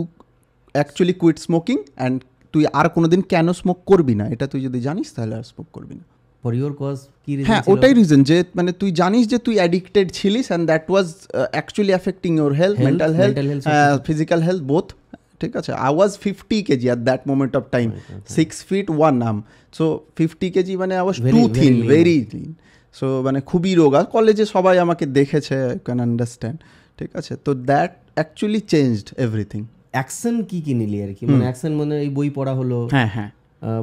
actually quit smoking and তুই আর কোনোদিন কেন স্মোক করবি না, এটা তুই যদি জানিস তাহলে আর স্মোক করবি না। ফর ইওর কজ কি রিজন? হ্যাঁ ওটাই রিজন, যে মানে তুই জানিস যে তুই অ্যাডিক্টেড ছিলিস and that was actually affecting your health, mental health, physical health, both. ঠিক আছে, I was 50 kg at that moment of time, 6 feet 1 arm, so 50 kg মানে I was too thin, very thin. So মানে খুবই রোগা, কলেজে সবাই আমাকে দেখেছে, আই ক্যান আন্ডারস্ট্যান্ড। ঠিক আছে, তো that actually changed everything. Action কি নিলি আর কি, মানে অ্যাকশন মানে এই বই পড়া হলো, হ্যাঁ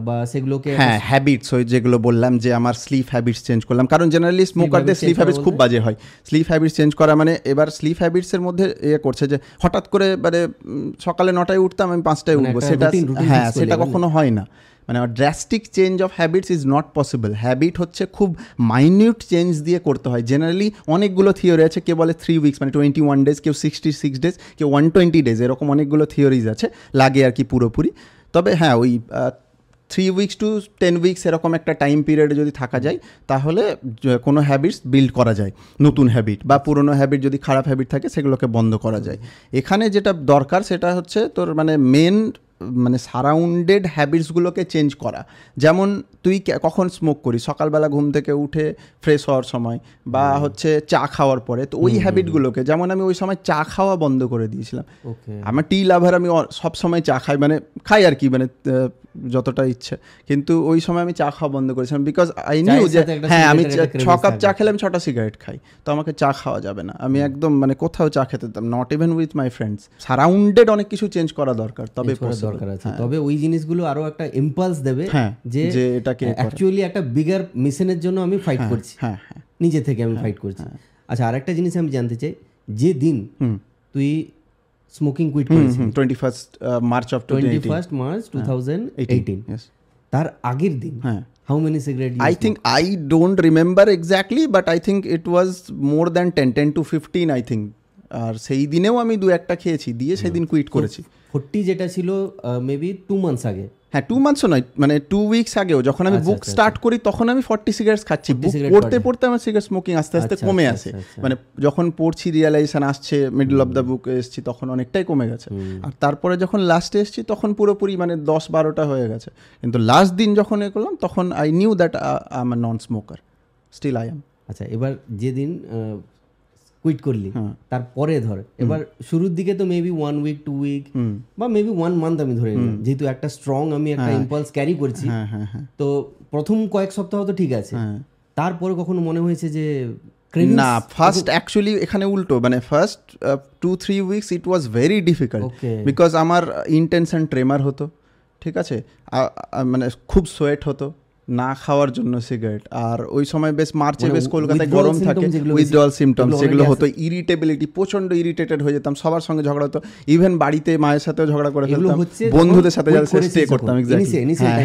বা সেগুলোকে, হ্যাঁ হ্যাবিটস, ওই যেগুলো বললাম যে আমার স্লিপ হ্যাবিটস চেঞ্জ করলাম, কারণ জেনারেলি স্মোকারদের স্লিপ হ্যাবিটস খুব বাজে হয়। স্লিপ হ্যাবিটস চেঞ্জ করা মানে এবার স্লিপ হ্যাবিটসের মধ্যে করছে যে হঠাৎ করে মানে সকালে 9টায় উঠতাম, আমি 5টায় উঠবো, সেটা হ্যাঁ সেটা কখনো হয় না। মানে drastic change of habits is not possible. Habit হচ্ছে খুব মাইনিউট চেঞ্জ দিয়ে করতে হয়। জেনারেলি অনেকগুলো থিওরি আছে, কেউ বলে 3 weeks মানে 21 days, কেউ 66 days, কেউ 120 days, এরকম অনেকগুলো থিওরিজ আছে, লাগে আর কি পুরোপুরি। তবে হ্যাঁ ওই 3 weeks to 10 weeks এরকম একটা টাইম পিরিয়ডে যদি থাকা যায়, তাহলে কোনো হ্যাবিটস বিল্ড করা যায়, নতুন হ্যাবিট, বা পুরনো হ্যাবিট যদি খারাপ হ্যাবিট থাকে সেগুলোকে বন্ধ করা যায়। এখানে যেটা দরকার সেটা হচ্ছে তোর মানে মেন মানে সারাউন্ডেড হ্যাবিটসগুলোকে চেঞ্জ করা। যেমন তুই কখন স্মোক করিস, সকালবেলা ঘুম থেকে উঠে ফ্রেশ হওয়ার সময়, বা হচ্ছে চা খাওয়ার পরে, তো ওই হ্যাবিটগুলোকে, যেমন আমি ওই সময় চা খাওয়া বন্ধ করে দিয়েছিলাম। আমার টি লাভার, আমি সব সময় চা খাই, মানে খাই আর কি, মানে যতটা ইচ্ছে, কিন্তু ওই সময় আমি চা খাওয়া বন্ধ করেছিলাম, বিকজ আই নিউ যে হ্যাঁ আমি 6 কাপ চা খেলে আমি 6টা সিগারেট খাই, তো আমাকে চা খাওয়া যাবে না। আমি একদম মানে কোথাও চা খেতে দিতাম, not even with my friends. Surrounded অনেক কিছু চেঞ্জ করা দরকার, তবে দরকার আছে, তবে ওই জিনিসগুলো আরো একটা ইম্পালস দেবে যে এটাকে অ্যাকচুয়ালি একটা বিগার মিশনের জন্য আমি ফাইট করছি, নিজে থেকে আমি ফাইট করছি। আচ্ছা, আরেকটা জিনিস আমি জানতে চাই, যে দিন তুই স্মোকিং কুইট করেছিস 21st March 2018, তার আগের দিন how many cigarettes you I think I don't remember exactly, but I think it was more than 10 to 15 I think. আর সেই দিনেও আমি 2-1টা খেয়েছি, দিয়ে সেদিন কুইট করেছি। 40 যেটা ছিল মেবি 2 months আগে, হ্যাঁ 2 monthsও নয়, মানে 2 weeks আগেও যখন আমি বুক স্টার্ট করি তখন আমি 40 সিগারেটস খাচ্ছি। বুক পড়তে পড়তে আমার সিগারেট স্মোকিং আস্তে আস্তে কমে আসে, মানে যখন পড়ছি রিয়েলাইজেশন আসছে, মিডল অফ দ্য বুক এসছি, তখন অনেকটাই কমে গেছে। আর তারপরে যখন লাস্টে এসছি তখন পুরোপুরি মানে 10-12টা হয়ে গেছে। কিন্তু লাস্ট দিন যখন এ করলাম তখন I knew that I am a non smoker, still I am. আচ্ছা, এবার যেদিন কুইট করলি তারপরে ধর, এবার শুরুর দিকে তো মেবি 1 week 2 week বা মেবি 1 month আমি ধরে নিলাম, যেহেতু একটা স্ট্রং আমি একটা ইম্পালস ক্যারি করছি, তো প্রথম কয়েক সপ্তাহ তো ঠিক আছে, তারপরে কখনো মনে হয়েছে যে না, ফার্স্ট অ্যাকচুয়ালি এখানে উল্টো, মানে first 2-3 weeks it was very difficult, because আমার ইন্টেন্স অ্যান্ড ট্রেমার হতো, ঠিক আছে, মানে খুব সোয়েট হতো না খাওয়ার জন্য সিগারেট। আর ওই সময় বেশ মার্চে বেশ কলকাতায় গরম থাকে, উইথড্রল সিমটমস যেগুলো হতো, ইরিটেবিলিটি, প্রচন্ড ইরিটেটেড হয়ে যেতাম, সবার সঙ্গে ঝগড়া হতো, ইভেন বাড়িতে মায়ের সাথেও ঝগড়া করে ফেলতাম, বন্ধুদের সাথে স্টে করতাম।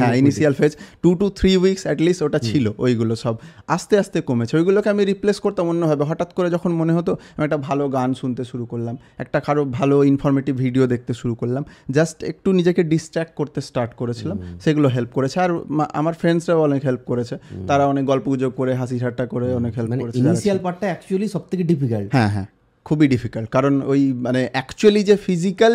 হ্যাঁ, initial phase 2 to 3 weeks at least ওটা ছিল। ওইগুলো সব আস্তে আস্তে কমেছে, ওইগুলোকে আমি রিপ্লেস করতাম অন্যভাবে। হঠাৎ করে যখন মনে হতো আমি একটা ভালো গান শুনতে শুরু করলাম, একটা কারো ভালো ইনফরমেটিভ ভিডিও দেখতে শুরু করলাম, জাস্ট একটু নিজেকে ডিস্ট্র্যাক্ট করতে স্টার্ট করেছিলাম, সেগুলো হেল্প করেছে। আর আমার ফ্রেন্ডসরা অনেক হেল্প করেছে, তারা অনেক গল্প গুজব করে হাসি ঠাট্টা করে অনেক হেল্প করেছে। ইনিশিয়াল পার্টটা অ্যাকচুয়ালি সবথেকে ডিফিকাল্ট। হ্যাঁ হ্যাঁ, খুবই ডিফিকাল্ট, কারণ ওই মানে অ্যাকচুয়ালি যে ফিজিক্যাল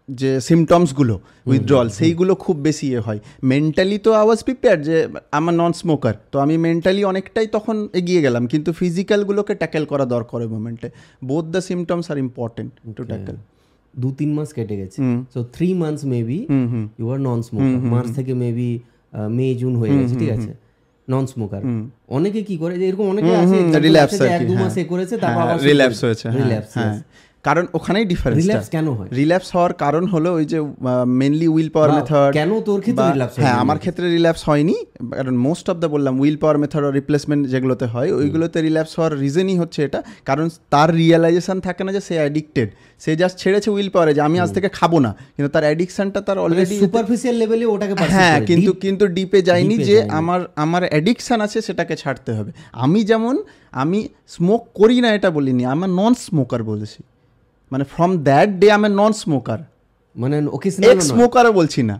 যে সিমটমসগুলো উইথড্রল, সেইগুলো খুব বেশি হয়। মেন্টালি তো আই ওয়াজ প্রিপেয়ার্ড, যে আমার নন স্মোকার, তো আমি মেন্টালি অনেকটাই তখন এগিয়ে গেলাম, কিন্তু ফিজিক্যালগুলোকে ট্যাকেল করা দরকার ওই মোমেন্টে। Both the symptoms are important to tackle. 2-3 মাস কেটে গেছে, so 3 months maybe you are non smoker. মার্চ থেকে মেবি মে জুন হয়ে গেছে, ঠিক আছে, নন স্মোকার। অনেকে কি করে, যে এরকম অনেকে আছে রিল্যাপস, 1-2 মাসে করেছে, তারপর আবার রিল্যাপস হয়েছে। রিল্যাপস, কারণ ওখানেই ডিফারেন্স। রিল্যাপস কেন হয়? রিল্যাপস হওয়ার কারণ হলো ওই যে মেনলি উইল পাওয়ার মেথড। কেন তোর ক্ষেত্রে রিল্যাপস? হ্যাঁ, আমার ক্ষেত্রে রিল্যাপস হয়নি, কারণ মোস্ট অফ দ্য বললাম উইল পাওয়ার মেথড আর রিপ্লেসমেন্ট যেগুলোতে হয়, ওইগুলোতে রিল্যাপস হওয়ার রিজনই হচ্ছে এটা, কারণ তার রিয়েলাইজেশন থাকে না যে সে অ্যাডিক্টেড, সে জাস্ট ছেড়েছে উইল পাওয়ারে যে আমি আজ থেকে খাবো না, কিন্তু তার অ্যাডিকশনটা তার অলরেডি সুপারফিশিয়াল লেভেলে ওটাকে, হ্যাঁ, কিন্তু ডিপে যায়নি যে আমার অ্যাডিকশন আছে, সেটাকে ছাড়তে হবে। আমি স্মোক করি না এটা বলিনি, আমার নন স্মোকার বলেছি, মানে ফ্রম দ্যাট ডে আমি নন স্মোকার, মানে এক্স স্মোকারও বলছি না,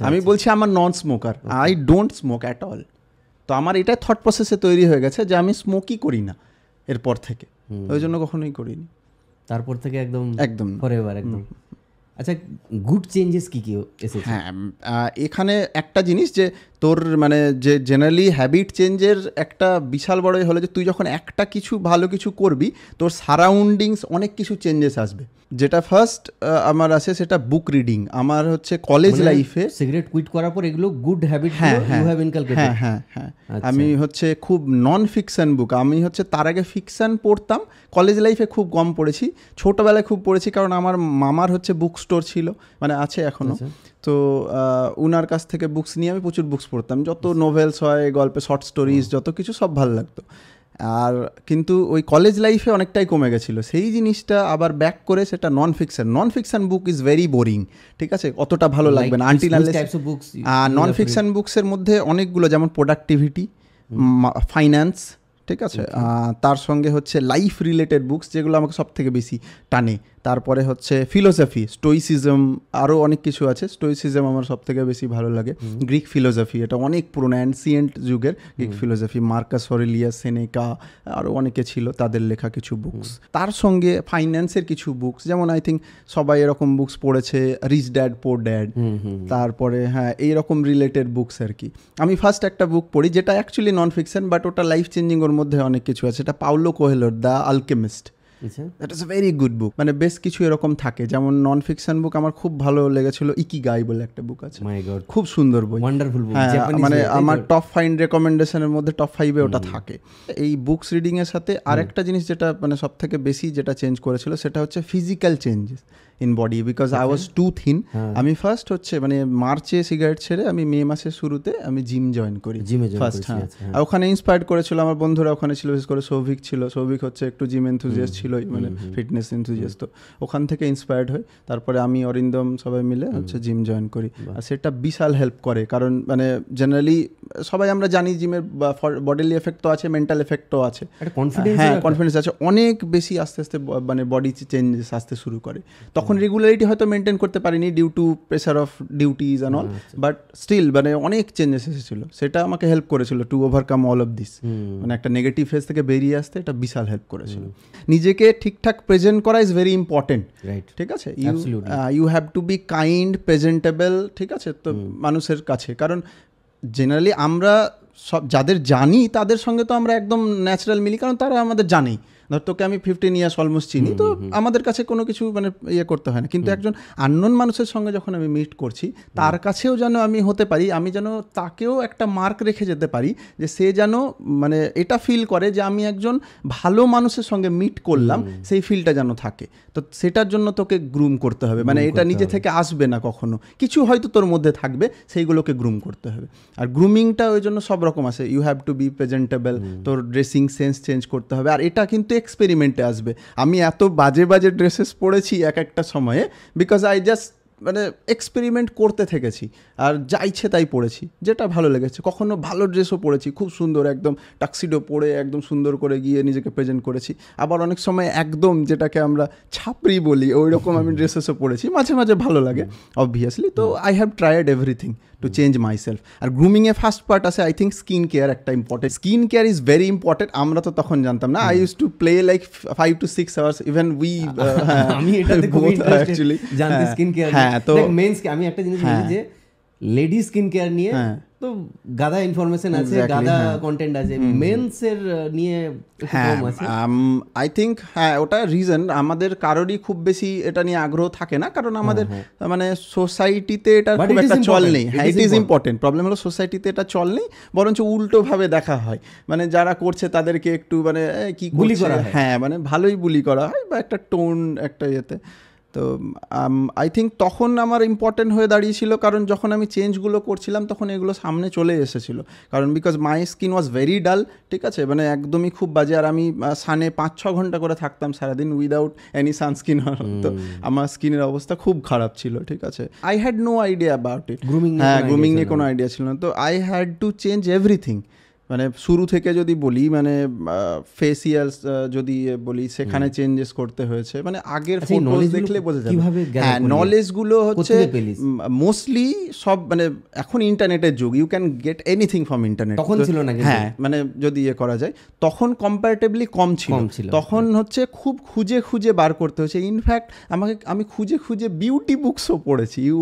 আমি বলছি আমার non smoker, I don't smoke at all. তো আমার এটা থট প্রসেসে তৈরি হয়ে গেছে যে আমি স্মোকই করি না এরপর থেকে, ওই জন্য কখনোই করিনি। তারপর থেকে একদম ফরএভার একদম। আচ্ছা, গুড চেঞ্জেস কি কি এসেছে? হ্যাঁ, এখানে একটা জিনিস যে তোর মানে যে জেনারেলি হ্যাবিট চেঞ্জের একটা বিশাল বড় হলো যে তুই যখন একটা কিছু ভালো কিছু করবি, তোর সারাউন্ডিংস অনেক কিছু চেঞ্জেস আসবে। যেটা ফার্স্ট আমার আছে সেটা বুক রিডিং। আমার হচ্ছে কলেজ লাইফে সিগারেট কুইট করার পর এগুলো গুড হ্যাবিট ইউ হ্যাভ ইনকালকেটেড। হ্যাঁ, আমি হচ্ছে খুব নন ফিকশন বুক, আমি হচ্ছে তার আগে ফিকশন পড়তাম, কলেজ লাইফে খুব কম পড়েছি, ছোটোবেলায় খুব পড়েছি, কারণ আমার মামার হচ্ছে বুক স্টোর ছিল, মানে আছে এখনও। তো উনার কাছ থেকে বুকস নিয়ে আমি প্রচুর বুকস পড়তাম, যত নোভেলস হয়, গল্পে শর্ট স্টোরিজ, যত কিছু সব ভালো লাগতো। আর কিন্তু ওই কলেজ লাইফে অনেকটাই কমে গেছিলো, সেই জিনিসটা আবার ব্যাক করে সেটা non fiction book is very boring, ঠিক আছে, অতটা ভালো লাগবে না আনটিল আনলেস। নন ফিকশন বুকসের মধ্যে অনেকগুলো, যেমন প্রোডাক্টিভিটি, ফাইন্যান্স, ঠিক আছে, তার সঙ্গে হচ্ছে লাইফ রিলেটেড বুকস যেগুলো আমাকে সব থেকে বেশি টানে। তারপরে হচ্ছে ফিলোসফি, স্টোইসিজম, আরও অনেক কিছু আছে। স্টোইসিজম আমার সব থেকে বেশি ভালো লাগে। গ্রিক ফিলোসফি, এটা অনেক পুরোনো অ্যানসিয়েন্ট যুগের গ্রিক ফিলোসফি, মার্কাস অরেলিয়াস, সেনেকা, আরও অনেকে ছিল, তাদের লেখা কিছু বুকস। তার সঙ্গে ফাইন্যান্সের কিছু বুকস, যেমন আই থিঙ্ক সবাই এরকম বুকস পড়েছে, রিচ ড্যাড পোর ড্যাড, তারপরে হ্যাঁ এইরকম রিলেটেড বুকস আর কি। আমি ফার্স্ট একটা বুক পড়ি যেটা অ্যাকচুয়ালি নন ফিকশন, বাট ওটা লাইফ চেঞ্জিং, ওর মধ্যে অনেক কিছু আছে। এটা পাউলো কোয়েলোর the Alchemist. That is a very good book. মানে বেশ কিছু এরকম থাকে, যেমন নন ফিকশন বুক আমার খুব ভালো লেগেছিল, ইকিগাই বলে একটা বুক আছে, খুব সুন্দর বই, ওয়ান্ডারফুল বুক। মানে আমার টপ 5 রেকমেন্ডেশনের মধ্যে টপ 5-এ ওটা থাকে। এই বুকস রিডিং এর সাথে আরেকটা জিনিস যেটা মানে সব থেকে বেশি যেটা চেঞ্জ করেছিল সেটা হচ্ছে physical changes in body, because I was too thin. আমি ফার্স্ট হচ্ছে মানে মার্চে সিগারেট ছেড়ে আমি মে মাসের শুরুতে আমি জিম জয়েন করি ফার্স্ট। হ্যাঁ, আর ওখানে ইন্সপায়ার্ড করেছিল আমার বন্ধুরা, ওখানে ছিল বিশেষ করে সৌভিক ছিল। সৌভিক হচ্ছে একটু জিম এনথুজিয়াস্ট ছিল, মানে ফিটনেস এনথুজিয়াস্ট, তো ওখান থেকে ইন্সপায়ার্ড হই। তারপরে আমি অরিন্দম সবাই মিলে হচ্ছে জিম জয়েন করি, আর সেটা বিশাল হেল্প করে, কারণ মানে জেনারেলি সবাই আমরা জানি জিমের বডিলি এফেক্ট তো আছে, মেন্টাল এফেক্টও আছে। হ্যাঁ, কনফিডেন্স আছে অনেক বেশি, আস্তে আস্তে মানে বডি চেঞ্জেস আসতে শুরু করে। তখন রেগুলারিটি হয়তো মেনটেন করতে পারিনি due to pressure of duties and all, but still মানে অনেক চেঞ্জেস এসেছিলো, সেটা আমাকে হেল্প করেছিল to overcome all of this. মানে একটা নেগেটিভ ফেজ থেকে বেরিয়ে আসতে এটা বিশাল হেল্প করেছিল। নিজেকে ঠিকঠাক প্রেজেন্ট করা ইজ ভেরি ইম্পর্টেন্ট, ঠিক আছে, you have to be kind, presentable, ঠিক আছে, তো মানুষের কাছে। কারণ জেনারেলি আমরা সব যাদের জানি তাদের সঙ্গে তো আমরা একদম ন্যাচারাল মিলি, কারণ তারা আমাদের জানেই, ধর তোকে আমি 15 ইয়ার্স অলমোস্ট চিনি, তো আমাদের কাছে কোনো কিছু মানে ইয়ে করতে হয় না, কিন্তু একজন আননোন মানুষের সঙ্গে যখন আমি মিট করছি তার কাছেও যেন আমি হতে পারি, আমি যেন তাকেও একটা মার্ক রেখে যেতে পারি, যে সে যেন মানে এটা ফিল করে যে আমি একজন ভালো মানুষের সঙ্গে মিট করলাম, সেই ফিলটা যেন থাকে। তো সেটার জন্য তোকে গ্রুম করতে হবে, মানে এটা নিজে থেকে আসবে না কখনো, কিছু হয়তো তোর মধ্যে থাকবে, সেইগুলোকে গ্রুম করতে হবে। আর গ্রুমিংটা ওই জন্য সব রকম আছে, you have to be presentable, তোর ড্রেসিং সেন্স চেঞ্জ করতে হবে, আর এটা কিন্তু এক্সপেরিমেন্টে আসবে। আমি এত বাজে বাজে ড্রেসেস পরেছি এক একটা সময়ে, বিকজ আই জাস্ট মানে এক্সপেরিমেন্ট করতে থেকেছি, আর যা ইচ্ছে তাই পড়েছি, যেটা ভালো লেগেছে। কখনো ভালো ড্রেসও পরেছি, খুব সুন্দর একদম টাক্সিডো পরে একদম সুন্দর করে গিয়ে নিজেকে প্রেজেন্ট করেছি। আবার অনেক সময় একদম যেটাকে আমরা ছাপরি বলি ওই রকম আমি ড্রেসেসও পরেছি, মাঝে মাঝে ভালো লাগে অবভিয়াসলি। তো I have tried everything to change myself. আর গ্রুমিংয়ে ফার্স্ট পার্ট আছে আই থিঙ্ক স্কিন কেয়ার একটা important, skin care is very important. আমরা তো তখন জানতাম না, I use to play like 5 to 6 hours, even we আমি এটাতে খুব ইন্টারেস্টেড জানতে স্কিন কেয়ার। হ্যাঁ, তো মেন্স আমি একটা জিনিস বলি যে লেডি স্কিন কেয়ার নিয়ে তো গাদা ইনফরমেশন আছে, গাদা কন্টেন্ট আছে, মেন্সের নিয়ে কম আছে। আই থিঙ্ক হ্যাঁ ওটা রিজন, আমাদের কারোরই খুব বেশি এটা নিয়ে আগ্রহ থাকে না, কারণ আমাদের মানে সোসাইটিতে এটা খুব একটা চল নেই। হ্যাঁ, ইট ইজ ইম্পর্টেন্ট। প্রবলেম হলো সোসাইটিতে এটা চল নেই, বরঞ্চ উল্টোভাবে দেখা হয়, মানে যারা করছে তাদেরকে একটু মানে কি বুলি করা হয়, হ্যাঁ মানে ভালোই বুলি করা হয়, বা একটা টোন একটা ইয়েতে। তো আই থিঙ্ক তখন আমার ইম্পর্টেন্ট হয়ে দাঁড়িয়েছিল, কারণ যখন আমি চেঞ্জগুলো করছিলাম তখন এগুলো সামনে চলে এসেছিলো, কারণ because my skin was very ডাল, ঠিক আছে, মানে একদমই খুব বাজে। আর আমি সানে 5-6 ঘন্টা করে থাকতাম সারাদিন উইদাউট এনি সানস্ক্রিন, তো আমার স্কিনের অবস্থা খুব খারাপ ছিল, ঠিক আছে। I had no idea about it, হ্যাঁ গ্রুমিং নিয়ে কোনো আইডিয়া ছিল না। তো I had to change everything, মানে শুরু থেকে যদি বলি, মানে ফেসিয়ালস যদি বলি, সেখানে চেঞ্জেস করতে হয়েছে, মানে আগের ফটোজ দেখলে বোঝা যাবে। হ্যাঁ, নলেজগুলো হচ্ছে মোস্টলি সব মানে এখন ইন্টারনেটের যুগ, you can get anything from internet. তখন ছিল না, হ্যাঁ মানে যদি ইয়ে করা যায়, তখন কম্পারেটিভলি কম ছিল। তখন হচ্ছে খুব খুঁজে খুঁজে বার করতে হয়েছে। ইনফ্যাক্ট আমি খুঁজে খুঁজে বিউটি বুকসও পড়েছি, ইউ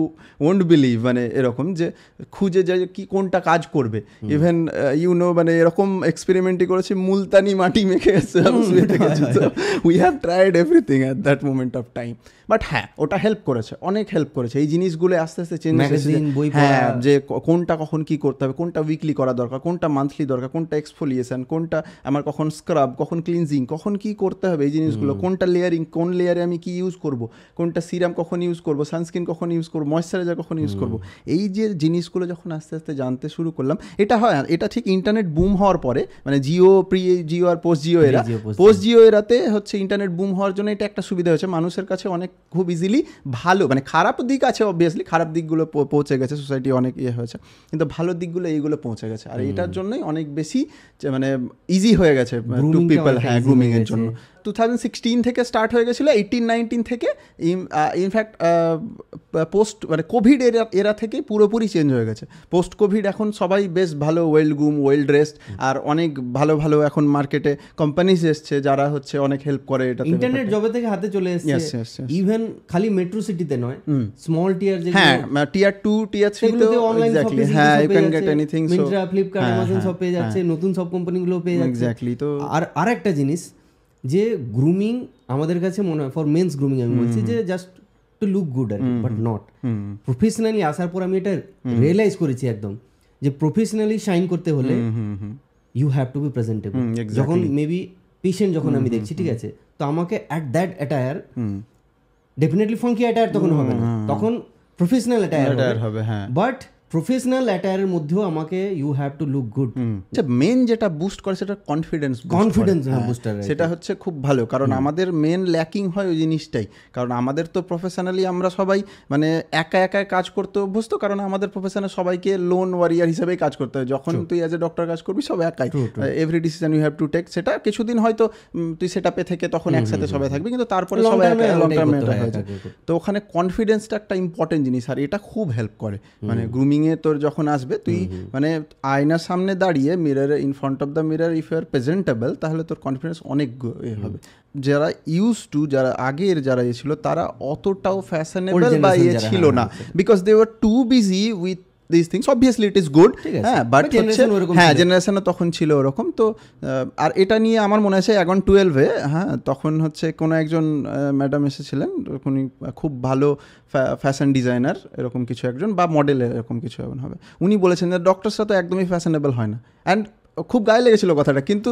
ওন্ট বিলিভ, মানে এরকম যে খুঁজে যায় কি কোনটা কাজ করবে। ইভেন ইউ নো মানে এরকম এক্সপেরিমেন্টই করেছি, মুলতানি মাটি মেখে এসে we have tried everything at that moment of time. But হ্যাঁ ওটা হেল্প করেছে, অনেক হেল্প করেছে। এই জিনিসগুলো আস্তে আস্তে চেঞ্জ হয়েছে, হ্যাঁ, যে কোনটা কখন কি করতে হবে, কোনটা উইকলি করা দরকার, কোনটা মান্থলি দরকার, কোনটা এক্সফোলিয়েশন, কোনটা আমার কখন স্ক্রাব, কখন ক্লিনজিং, কখন কি করতে হবে, এই জিনিসগুলো, কোনটা লেয়ারিং, কোন লেয়ারে আমি কি ইউজ করব, কোনটা সিরাম কখন ইউজ করব, সানস্ক্রিন কখন ইউজ করব, ময়েশ্চারাইজার কখন ইউজ করব, এই যে জিনিসগুলো যখন আস্তে আস্তে জানতে শুরু করলাম। এটা হয়, এটা ঠিক ইন্টারনেট বুম হওয়ার পরে, মানে জিও আর পোস্ট জিও এরাতে হচ্ছে ইন্টারনেট বুম হওয়ার জন্য এটা একটা সুবিধা হয়েছে, মানুষের কাছে অনেক খুব ইজিলি ভালো, মানে খারাপ দিক আছে অবভিয়াসলি, খারাপ দিকগুলো পৌঁছে গেছে, সোসাইটি অনেক ইয়ে হয়েছে, কিন্তু ভালো দিকগুলো এইগুলো পৌঁছে গেছে। আর এটার জন্যই অনেক বেশি মানে ইজি হয়ে গেছে টু পিপল, হ্যাঁ, গ্রুমিং এর জন্য। 2016 থেকে স্টার্ট হয়ে গেছিলো, 18-19 থেকে ইনফ্যাক্ট পোস্ট মানে কোভিড এরা থেকে পুরোপুরি চেঞ্জ হয়ে গেছে। পোস্ট কোভিড এখন সবাই বেশ ভালো ওয়েল গ্রুম, ওয়েল ড্রেসড, আর অনেক ভালো ভালো এখন মার্কেটে কোম্পানিজ এসছে যারা হচ্ছে অনেক হেল্প করে। এটা ইন্টারনেট জবে থেকে হাতে চলে এসেছে, ইভেন খালি মেট্রো সিটিতে নয়, স্মল টিয়ার, হ্যাঁ টিয়ার 2 টিয়ার 3 তো এক্স্যাক্টলি, হ্যাঁ you can get anything, so Myntra, Flipkart, Amazon সব পেয়ে যাচ্ছে, নতুন সব কোম্পানিগুলো পেয়ে যাচ্ছে, এক্স্যাক্টলি। তো আর একটা জিনিস যে গ্রুমিং আমাদের কাছে মনে হয়, ফর মেন্স গ্রুমিং আমি বলছি, যে জাস্ট টু লুক গুড আর বাট নট প্রফেশনালি। আসার পর আমি এটা রিয়েলাইজ করেছি একদম, যে প্রফেশনালি শাইন করতে হলে you have to be presentable. যখন মেবি পেশেন্ট যখন আমি দেখছি, ঠিক আছে, তো আমাকে at that attire, definitely funky attire তখন হবে না, তখন প্রফেশনাল অ্যাটায়ার হবে, হ্যাঁ, বাট প্রফেশনাল অ্যাটায়ারের মধ্যেও আমাকে you have to look good. Main যেটা বুস্ট করে সেটা কনফিডেন্স বুস্টার, সেটা হচ্ছে খুব ভালো, কারণ আমাদের মেন ল্যাকিং হয় ওই জিনিসটাই। কারণ আমাদের তো প্রফেশনালি আমরা সবাই মানে একা একা কাজ করতে অভ্যস্ত, কারণ আমাদের প্রফেশনে সবাইকে লোন ওয়ারিয়ার হিসেবেই কাজ করতে হয়। যখন তুই অ্যাজ এ ডক্টর কাজ করবি সব একাই, every decision you have to take. সেটা কিছুদিন হয়তো তুই সেটআপে থেকে তখন একসাথে সবাই থাকবি, কিন্তু তারপরে সবাই লং টার্মে হয়ে যায়। তো ওখানে কনফিডেন্সটা একটা ইম্পর্টেন্ট জিনিস, আর এটা খুব হেল্প করে। মানে গ্রুমিং এ তোর যখন আসবে, তুই মানে আয়নার সামনে দাঁড়িয়ে mirror, in front of the mirror, if you are presentable, তাহলে তোর কনফিডেন্স অনেক হবে। যারা ইউজ টু, যারা আগের যারা ছিল, তারা অতটাও ফ্যাশনেবল বা ইয়ে ছিল না, because they were too busy with this things, obviously it is good, ঠিক আছে, হ্যাঁ, বাট but হচ্ছে generation ওরকম হ্যাঁ ছিল। জেনারেশনে তখন ছিল ওরকম। তো আর এটা নিয়ে আমার মনে আছে এখন 12-এ, হ্যাঁ, তখন হচ্ছে কোনো একজন ম্যাডাম এসেছিলেন, উনি খুব ভালো ফ্যাশন ডিজাইনার এরকম কিছু একজন, বা মডেল এরকম কিছু এখন হবে, উনি বলেছেন যে ডক্টরসরা তো একদমই ফ্যাশনেবল হয় না। অ্যান্ড খুব গায়ে লেগেছিল কথাটা, কিন্তু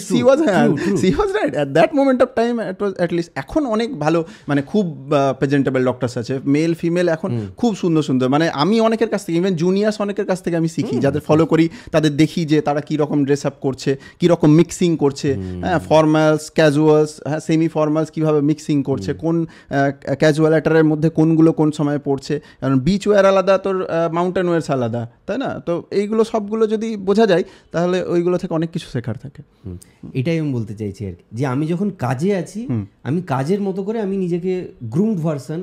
C was right at that moment of time. It was at least, এখন অনেক ভালো মানে খুব প্রেজেন্টেবল ডক্টরস আছে, মেল ফিমেল, এখন খুব সুন্দর সুন্দর, মানে আমি অনেকের কাছ থেকে, ইভেন জুনিয়ার্স অনেকের কাছ থেকে আমি শিখি, যাদের ফলো করি তাদের দেখি যে তারা কীরকম ড্রেস আপ করছে, কীরকম মিক্সিং করছে, হ্যাঁ, ফর্মালস ক্যাজুয়ালস, হ্যাঁ, সেমি ফর্মালস কীভাবে মিক্সিং করছে, কোন ক্যাজুয়াল অ্যাটারের মধ্যে কোনগুলো কোন সময় পড়ছে, কারণ বিচ ওয়্যার আলাদা, তোর মাউন্টেন ওয়্যার্স আলাদা, তাই না? তো এইগুলো সবগুলো যদি বোঝা যায় তাহলে ওইগুলো থেকে অনেক কিছু শেখার থাকে। এটাই আমি বলতে চাইছি আর কি, যে আমি যখন কাজে আছি আমি কাজের মতো করে আমি নিজেকে গ্রুমড ভার্সন,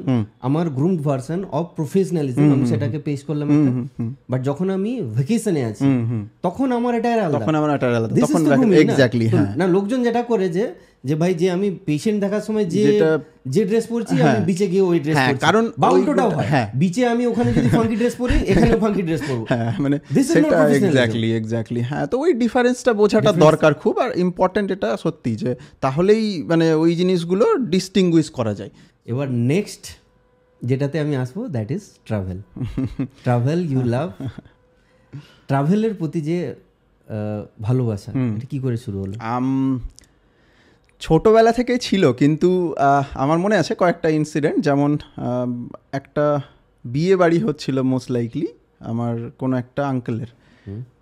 আমার গ্রুমড ভার্সন অফ প্রফেশনালিজম আমি সেটাকে পেশ করলাম। বাট যখন আমি ভ্যাকেশনে আছি তখন আমার এটা আলাদা, তখন আমার এটা আলাদা, This is তখন the grooming, না? এক্স্যাক্টলি, হ্যাঁ, না, লোকজন যেটা করে যে ভাই যে আমি পেশেন্ট দেখার সময় যে ড্রেস পরছি আমি বিচে গিয়ে ওই ড্রেস পরছি, কারণ বাউন্ডটাও হয়, বিচে আমি ওখানে যদি ফাঙ্কি ড্রেস পরি এখানেও ফাঙ্কি ড্রেস পরবো, হ্যাঁ, মানে This is not সেটা professionalism. এক্স্যাক্টলি, হ্যাঁ। তো ওই ডিফারেন্সটা বোঝাটা দরকার খুব, আর ইম্পর্টেন্ট এটা সত্যি, যে তাহলেই মানে ওই জিনিসগুলো ডিস্টিংগুইশ করা যায়। এবার নেক্সট যেটাতে আমি আসবো, that is travel. Travel you love, ট্রাভেলের প্রতি যে ভালোবাসা, এটা কি করে শুরু হলো? ছোটোবেলা থেকেই ছিল, কিন্তু আমার মনে আছে কয়েকটা ইনসিডেন্ট, যেমন একটা বিয়ে বাড়ি হচ্ছিল মোস্ট লাইকলি আমার কোনো একটা আঙ্কেলের।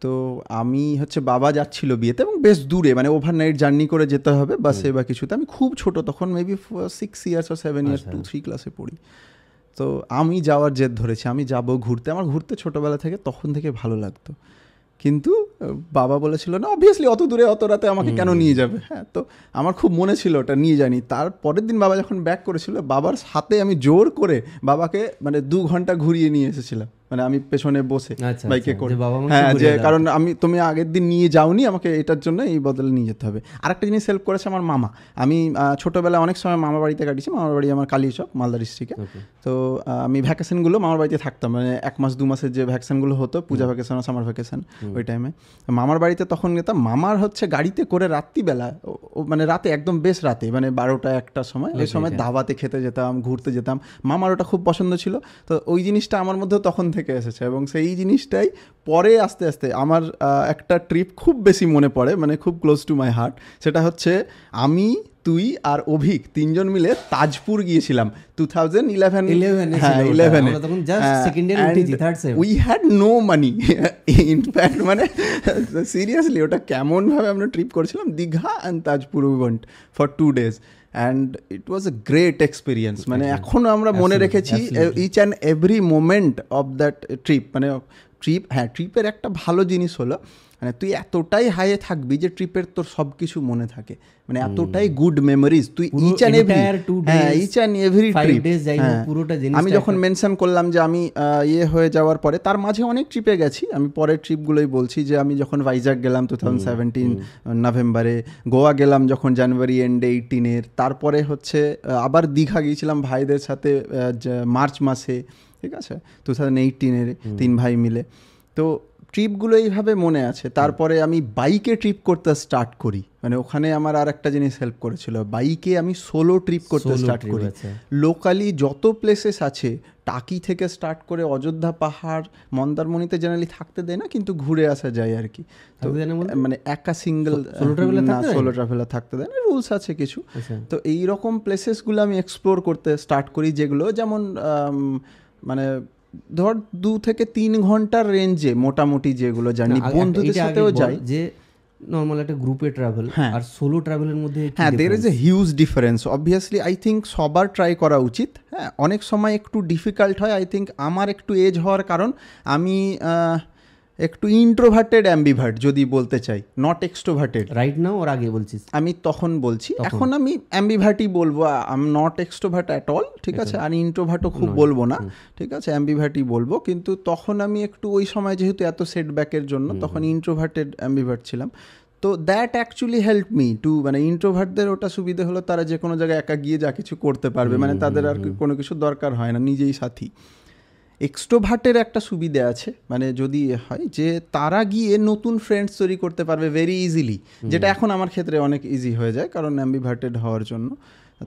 তো আমি হচ্ছে বাবা যাচ্ছিল বিয়েতে, এবং বেশ দূরে, মানে ওভারনাইট জার্নি করে যেতে হবে বাসে বা কিছুতে। আমি খুব ছোট তখন, মেবি 6 years or 7 years, 2-3 ক্লাসে পড়ি। তো আমি যাওয়ার জেদ ধরেছি, আমি যাব ঘুরতে, আমার ঘুরতে ছোটোবেলা থেকে তখন থেকে ভালো লাগতো, কিন্তু বাবা বলেছিল না, অবভিয়াসলি অত দূরে অত রাতে আমাকে কেন নিয়ে যাবে, হ্যাঁ। তো আমার খুব মনে ছিল ওটা নিয়ে যায়নি। তার পরের দিন বাবা যখন ব্যাক করেছিল, বাবার সাথে আমি জোর করে বাবাকে মানে 2 ঘন্টা ঘুরিয়ে নিয়ে এসেছিলাম, মানে আমি পেছনে বসে বাইকে করে, হ্যাঁ, যে কারণ তুমি আগের দিন নিয়ে যাওনি, আমাকে এটার জন্য এই বদলে নিয়ে যেতে হবে। আরেকটা জিনিস হেল্প করেছে আমার মামা। আমি ছোটোবেলায় অনেক সময় মামার বাড়িতে কাটিয়েছি, মামার বাড়ি আমার কালীচক, মালদা ডিস্ট্রিক্টে। তো আমি ভ্যাকেশনগুলো মামার বাড়িতে থাকতাম, মানে 1 মাস 2 মাসের যে ভ্যাকেশনগুলো হতো, পূজা ভ্যাকেশন, সামার ভ্যাকেশন, ওই টাইমে মামার বাড়িতে তখন যেতাম। মামার হচ্ছে গাড়িতে করে রাত্রিবেলা, মানে রাতে একদম বেশ রাতে, মানে 12টা-1টার সময়, ওই সময় দাওয়াতে খেতে যেতাম, ঘুরতে যেতাম। মামার ওটা খুব পছন্দ ছিল, তো ওই জিনিসটা আমার মধ্যেও তখন থেকে এসেছে। এবং সেই জিনিসটাই পরে আস্তে আস্তে আমার একটা ট্রিপ খুব বেশি মনে পড়ে, মানে খুব ক্লোজ টু মাই হার্ট। সেটা হচ্ছে আমি, তুই আর অভিক 3 জন মিলে তাজপুর গিয়েছিলাম 2011। হ্যাঁ, 11-এ। We had no money in fact, মানে সিরিয়াসলি ওটা কেমনভাবে আমরা ট্রিপ করেছিলাম, Digha and Tajpur, we went for 2 days and it was a great experience. মানে এখনও আমরা মনে রেখেছি each and every moment of that trip. মানে ট্রিপের একটা ভালো জিনিস হলো, মানে তুই এতটাই হাইয়ে থাকবি যে ট্রিপের তোর সব কিছু মনে থাকে, মানে এতটাই গুড মেমোরিজ তুই ইচ অ্যান্ড এভরি ট্রিপ। আমি যখন মেনশন করলাম যে আমি হয়ে যাওয়ার পরে, তার মাঝে অনেক ট্রিপে গেছি, আমি পরের ট্রিপগুলোই বলছি, যে আমি যখন ভাইজাগ গেলাম 2017 নভেম্বরে, গোয়া গেলাম যখন জানুয়ারি এন্ডে 18-এর, তারপরে হচ্ছে আবার দীঘা গিয়েছিলাম ভাইদের সাথে মার্চ মাসে, ঠিক আছে, 2018-এর 3 ভাই মিলে। তো ট্রিপগুলো এইভাবে মনে আছে। তারপরে আমি বাইকে ট্রিপ করতে স্টার্ট করি, মানে ওখানে আমার আর একটা জিনিস হেল্প করেছিল, বাইকে আমি সোলো ট্রিপ করতে স্টার্ট করি। লোকালি যত প্লেসেস আছে, টাকি থেকে স্টার্ট করে অযোধ্যা পাহাড়, মন্দারমণিতে জেনারেলি থাকতে দেয় না, কিন্তু ঘুরে আসা যায় আর কি। তো মানে একা সিঙ্গেল সোলো ট্রাভেলার থাকতে দেয় না, রুলস আছে কিছু। তো এইরকম প্লেসেসগুলো আমি এক্সপ্লোর করতে স্টার্ট করি, যেগুলো যেমন মানে ধর 2 থেকে 3 ঘন্টার রেঞ্জে মোটামুটি যেগুলো জার্নি, বন্ধুদের সাথেও যাই, যে নর্মাল একটা গ্রুপে ট্রাভেল আর সোলো ট্রাভেলের মধ্যে, হ্যাঁ, there is a huge difference. Obviously I think সবার ট্রাই করা উচিত। হ্যাঁ, অনেক সময় একটু ডিফিকাল্ট হয়। আই থিঙ্ক আমার একটু এজ হওয়ার কারণ আমি একটু ইন্ট্রোভার্টেড অ্যাম্বিভার্ট যদি বলতে চাই, নট এক্সট্রোভার্টেড। রাইট নাও ওর আগে বলছিস? আমি তখন বলছি, এখন আমি অ্যাম্বিভার্টই বলবো, I am not extrovert at all, ঠিক আছে, আর ইন্ট্রোভার্টও খুব বলবো না, ঠিক আছে, অ্যাম্বিভার্টই বলবো। কিন্তু তখন আমি একটু ওই সময় যেহেতু এত সেটব্যাকের জন্য তখন ইন্ট্রোভার্টেড অ্যাম্বিভার্ট ছিলাম। তো that actually help me two, মানে ইন্ট্রোভার্টদের ওটা সুবিধে হলো, তারা যে কোনো জায়গায় একা গিয়ে যা কিছু করতে পারবে, মানে তাদের আর কোনো কিছু দরকার হয় না, নিজেই সাথী। এক্সট্রোভার্টের একটা সুবিধে আছে, মানে যদি হয় যে তারা গিয়ে নতুন ফ্রেন্ডস তৈরি করতে পারবে ভেরি ইজিলি, যেটা এখন আমার ক্ষেত্রে অনেক ইজি হয়ে যায় কারণ অ্যাম্বিভার্টেড হওয়ার জন্য।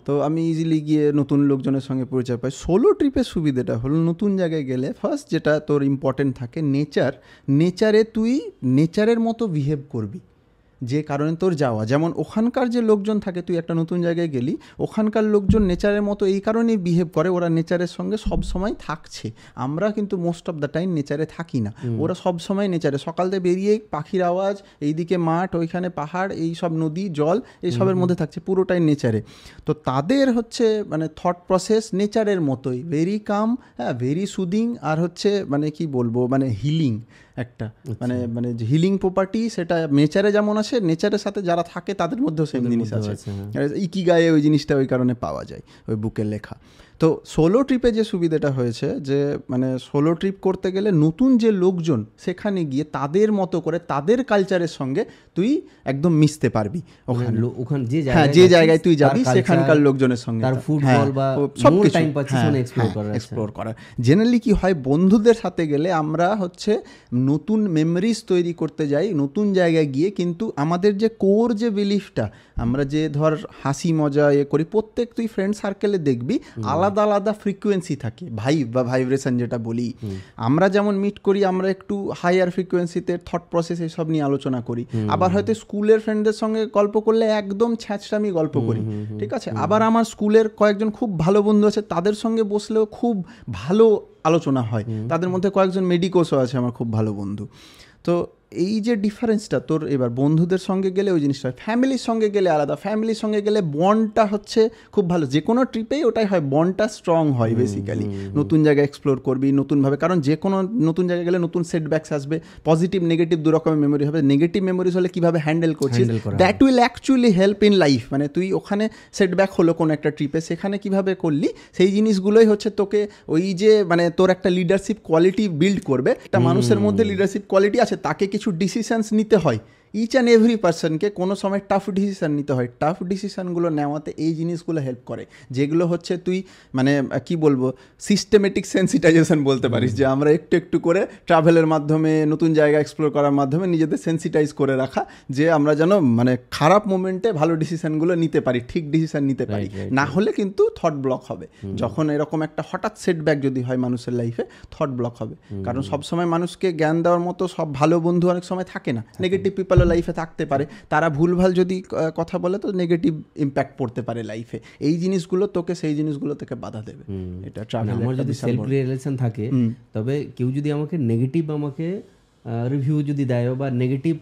তো আমি ইজিলি গিয়ে নতুন লোকজনের সঙ্গে পরিচয় পাই। সোলো ট্রিপের সুবিধাটা হলো নতুন জায়গায় গেলে ফার্স্ট যেটা তোর ইম্পর্টেন্ট থাকে নেচারে তুই নেচারের মতো বিহেভ করবি, যে কারণে তোর যাওয়া। যেমন ওখানকার যে লোকজন থাকে, তুই একটা নতুন জায়গায় গেলি, ওখানকার লোকজন নেচারের মতো এই কারণেই বিহেভ করে, ওরা নেচারের সঙ্গে সব সময় থাকছে। আমরা কিন্তু মোস্ট অফ দ্য টাইম নেচারে থাকি না, ওরা সব সময় নেচারে, সকাল থেকে বেরিয়ে পাখির আওয়াজ, এইদিকে মাঠ, ওইখানে পাহাড়, এই সব নদী জল, এইসবের মধ্যে থাকছে, পুরোটাই নেচারে। তো তাদের হচ্ছে মানে থট প্রসেস নেচারের মতোই, ভেরি কাম, হ্যাঁ, ভেরি সুদিং, আর হচ্ছে মানে কি বলবো, মানে হিলিং একটা, মানে মানে হিলিং প্রপার্টি সেটা নেচারে যেমন আছে, নেচারের সাথে যারা থাকে তাদের মধ্যেও সেম জিনিস আছে। ইকিগায়ে ওই জিনিসটা ওই কারণে পাওয়া যায় ওই বুকে লেখা। তো সোলো ট্রিপে যে সুবিধাটা হয়েছে যে মানে সোলো ট্রিপ করতে গেলে নতুন যে লোকজন সেখানে গিয়ে তাদের মতো করে তাদের কালচারের সঙ্গে তুই একদম মিশতে পারবি। ওখানে যে জায়গায় তুই যাবি সেখানকার লোকজনের সঙ্গে সবকিছু এক্সপ্লোর করা। জেনারেলি কি হয়, বন্ধুদের সাথে গেলে আমরা হচ্ছে নতুন মেমোরিজ তৈরি করতে যাই নতুন জায়গায় গিয়ে, কিন্তু আমাদের যে কোর যে বিলিফটা, আমরা যে ধর হাসি মজা করি, প্রত্যেক তুই ফ্রেন্ড সার্কেলে দেখবি আলাদা আলাদা ফ্রিকোয়েন্সি থাকে, ভাইব্রেশন যেটা বলি। আমরা যেমন মিট করি, আমরা একটু হাইয়ার ফ্রিকোয়েন্সিতে থট প্রসেস এইসব নিয়ে আলোচনা করি। আবার হয়তো স্কুলের ফ্রেন্ডদের সঙ্গে গল্প করলে একদম ছ্যাঁচড়ামি গল্প করি, ঠিক আছে। আবার আমার স্কুলের কয়েকজন খুব ভালো বন্ধু আছে, তাদের সঙ্গে বসলেও খুব ভালো আলোচনা হয়। তাদের মধ্যে কয়েকজন মেডিকোসও আছে আমার খুব ভালো বন্ধু। তো এই যে ডিফারেন্সটা তোর এবার বন্ধুদের সঙ্গে গেলে ওই জিনিসটা, ফ্যামিলির সঙ্গে গেলে আলাদা। ফ্যামিলির সঙ্গে গেলে বন্ডটা হচ্ছে খুব ভালো, যে কোনো ট্রিপেই ওটাই হয়, বন্ডটা স্ট্রং হয় বেসিক্যালি। নতুন জায়গায় এক্সপ্লোর করবি নতুনভাবে, কারণ যে কোনো নতুন জায়গায় গেলে নতুন সেটব্যাকস আসবে, পজিটিভ নেগেটিভ দু রকমের মেমোরি হবে। নেগেটিভ মেমোরিজ হলে কীভাবে হ্যান্ডেল করছিস, that will actually help in life. মানে তুই ওখানে সেটব্যাক হলো কোনো একটা ট্রিপে, সেখানে কীভাবে করলি, সেই জিনিসগুলোই হচ্ছে তোকে ওই যে মানে তোর একটা লিডারশিপ কোয়ালিটি বিল্ড করবে। একটা মানুষের মধ্যে লিডারশিপ কোয়ালিটি আছে, তাকে কিছু ডিসিশনস নিতে হয়, ইচ অ্যান্ড এভরি পার্সনকে কোনো সময় টাফ ডিসিশান নিতে হয়। টাফ ডিসিশানগুলো নেওয়াতে এই জিনিসগুলো হেল্প করে, যেগুলো হচ্ছে তুই মানে কি বলবো, সিস্টেমেটিক সেন্সিটাইজেশন বলতে পারিস, যে আমরা একটু একটু করে ট্রাভেলের মাধ্যমে, নতুন জায়গা এক্সপ্লোর করার মাধ্যমে নিজেদের সেন্সিটাইজ করে রাখা, যে আমরা যেন মানে খারাপ মোমেন্টে ভালো ডিসিশানগুলো নিতে পারি, ঠিক ডিসিশান নিতে পারি। না হলে কিন্তু থট ব্লক হবে। যখন এরকম একটা হঠাৎ সেটব্যাক যদি হয় মানুষের লাইফে, থট ব্লক হবে। কারণ সবসময় মানুষকে জ্ঞান দেওয়ার মতো সব ভালো বন্ধু অনেক সময় থাকে না, নেগেটিভ পিপল লাইফে থাকতে পারে, তারা ভুলভাল যদি কথা বলে তো নেগেটিভ ইম্প্যাক্ট পড়তে পারে লাইফে। এই জিনিসগুলো তোকে সেই জিনিসগুলো থেকে বাধা দেবে। এটা ট্রাভেল আমার যদি সেলফ রিয়েলাইজেশন থাকে, তবে কেউ যদি আমাকে নেগেটিভ রিভিউ যদি দেয় বা নেগেটিভ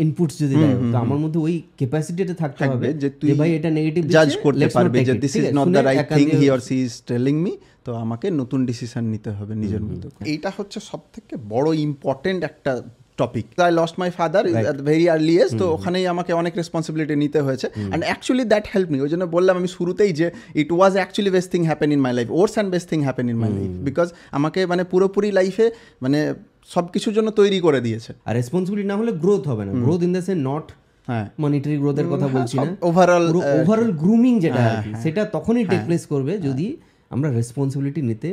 ইনপুটস যদি দেয়, তো আমার মধ্যে ওই ক্যাপাসিটিটা থাকতে হবে যে তুই ভাই এটা নেগেটিভ জাজ করতে পারবি, যে this is not the right thing he or she is telling me, তো আমাকে নতুন ডিসিশন নিতে হবে নিজের মতো। এইটা হচ্ছে সবথেকে বড় ইম্পর্টেন্ট একটা topic. I lost my father at very early age, তো ওখানেই আমাকে অনেক রেসপন্সিবিলিটি নিতে হয়েছে। And actually that help me. ওই জন্য বললাম আমি শুরুতেই যে it was actually best thing happen in my life, worse and best thing happen in my life, because আমাকে মানে পুরোপুরি লাইফে মানে সব কিছুর জন্য তৈরি করে দিয়েছে। আর রেসপন্সিবিলিটি না হলে গ্রোথ হবে না। Growth in the sense not monetary গ্রোথের কথা বলছি না, ওভারঅল গ্রুমিং যেটা সেটা তখনই টেক প্লেস করবে যদি আমরা রেসপন্সিবিলিটি নিতে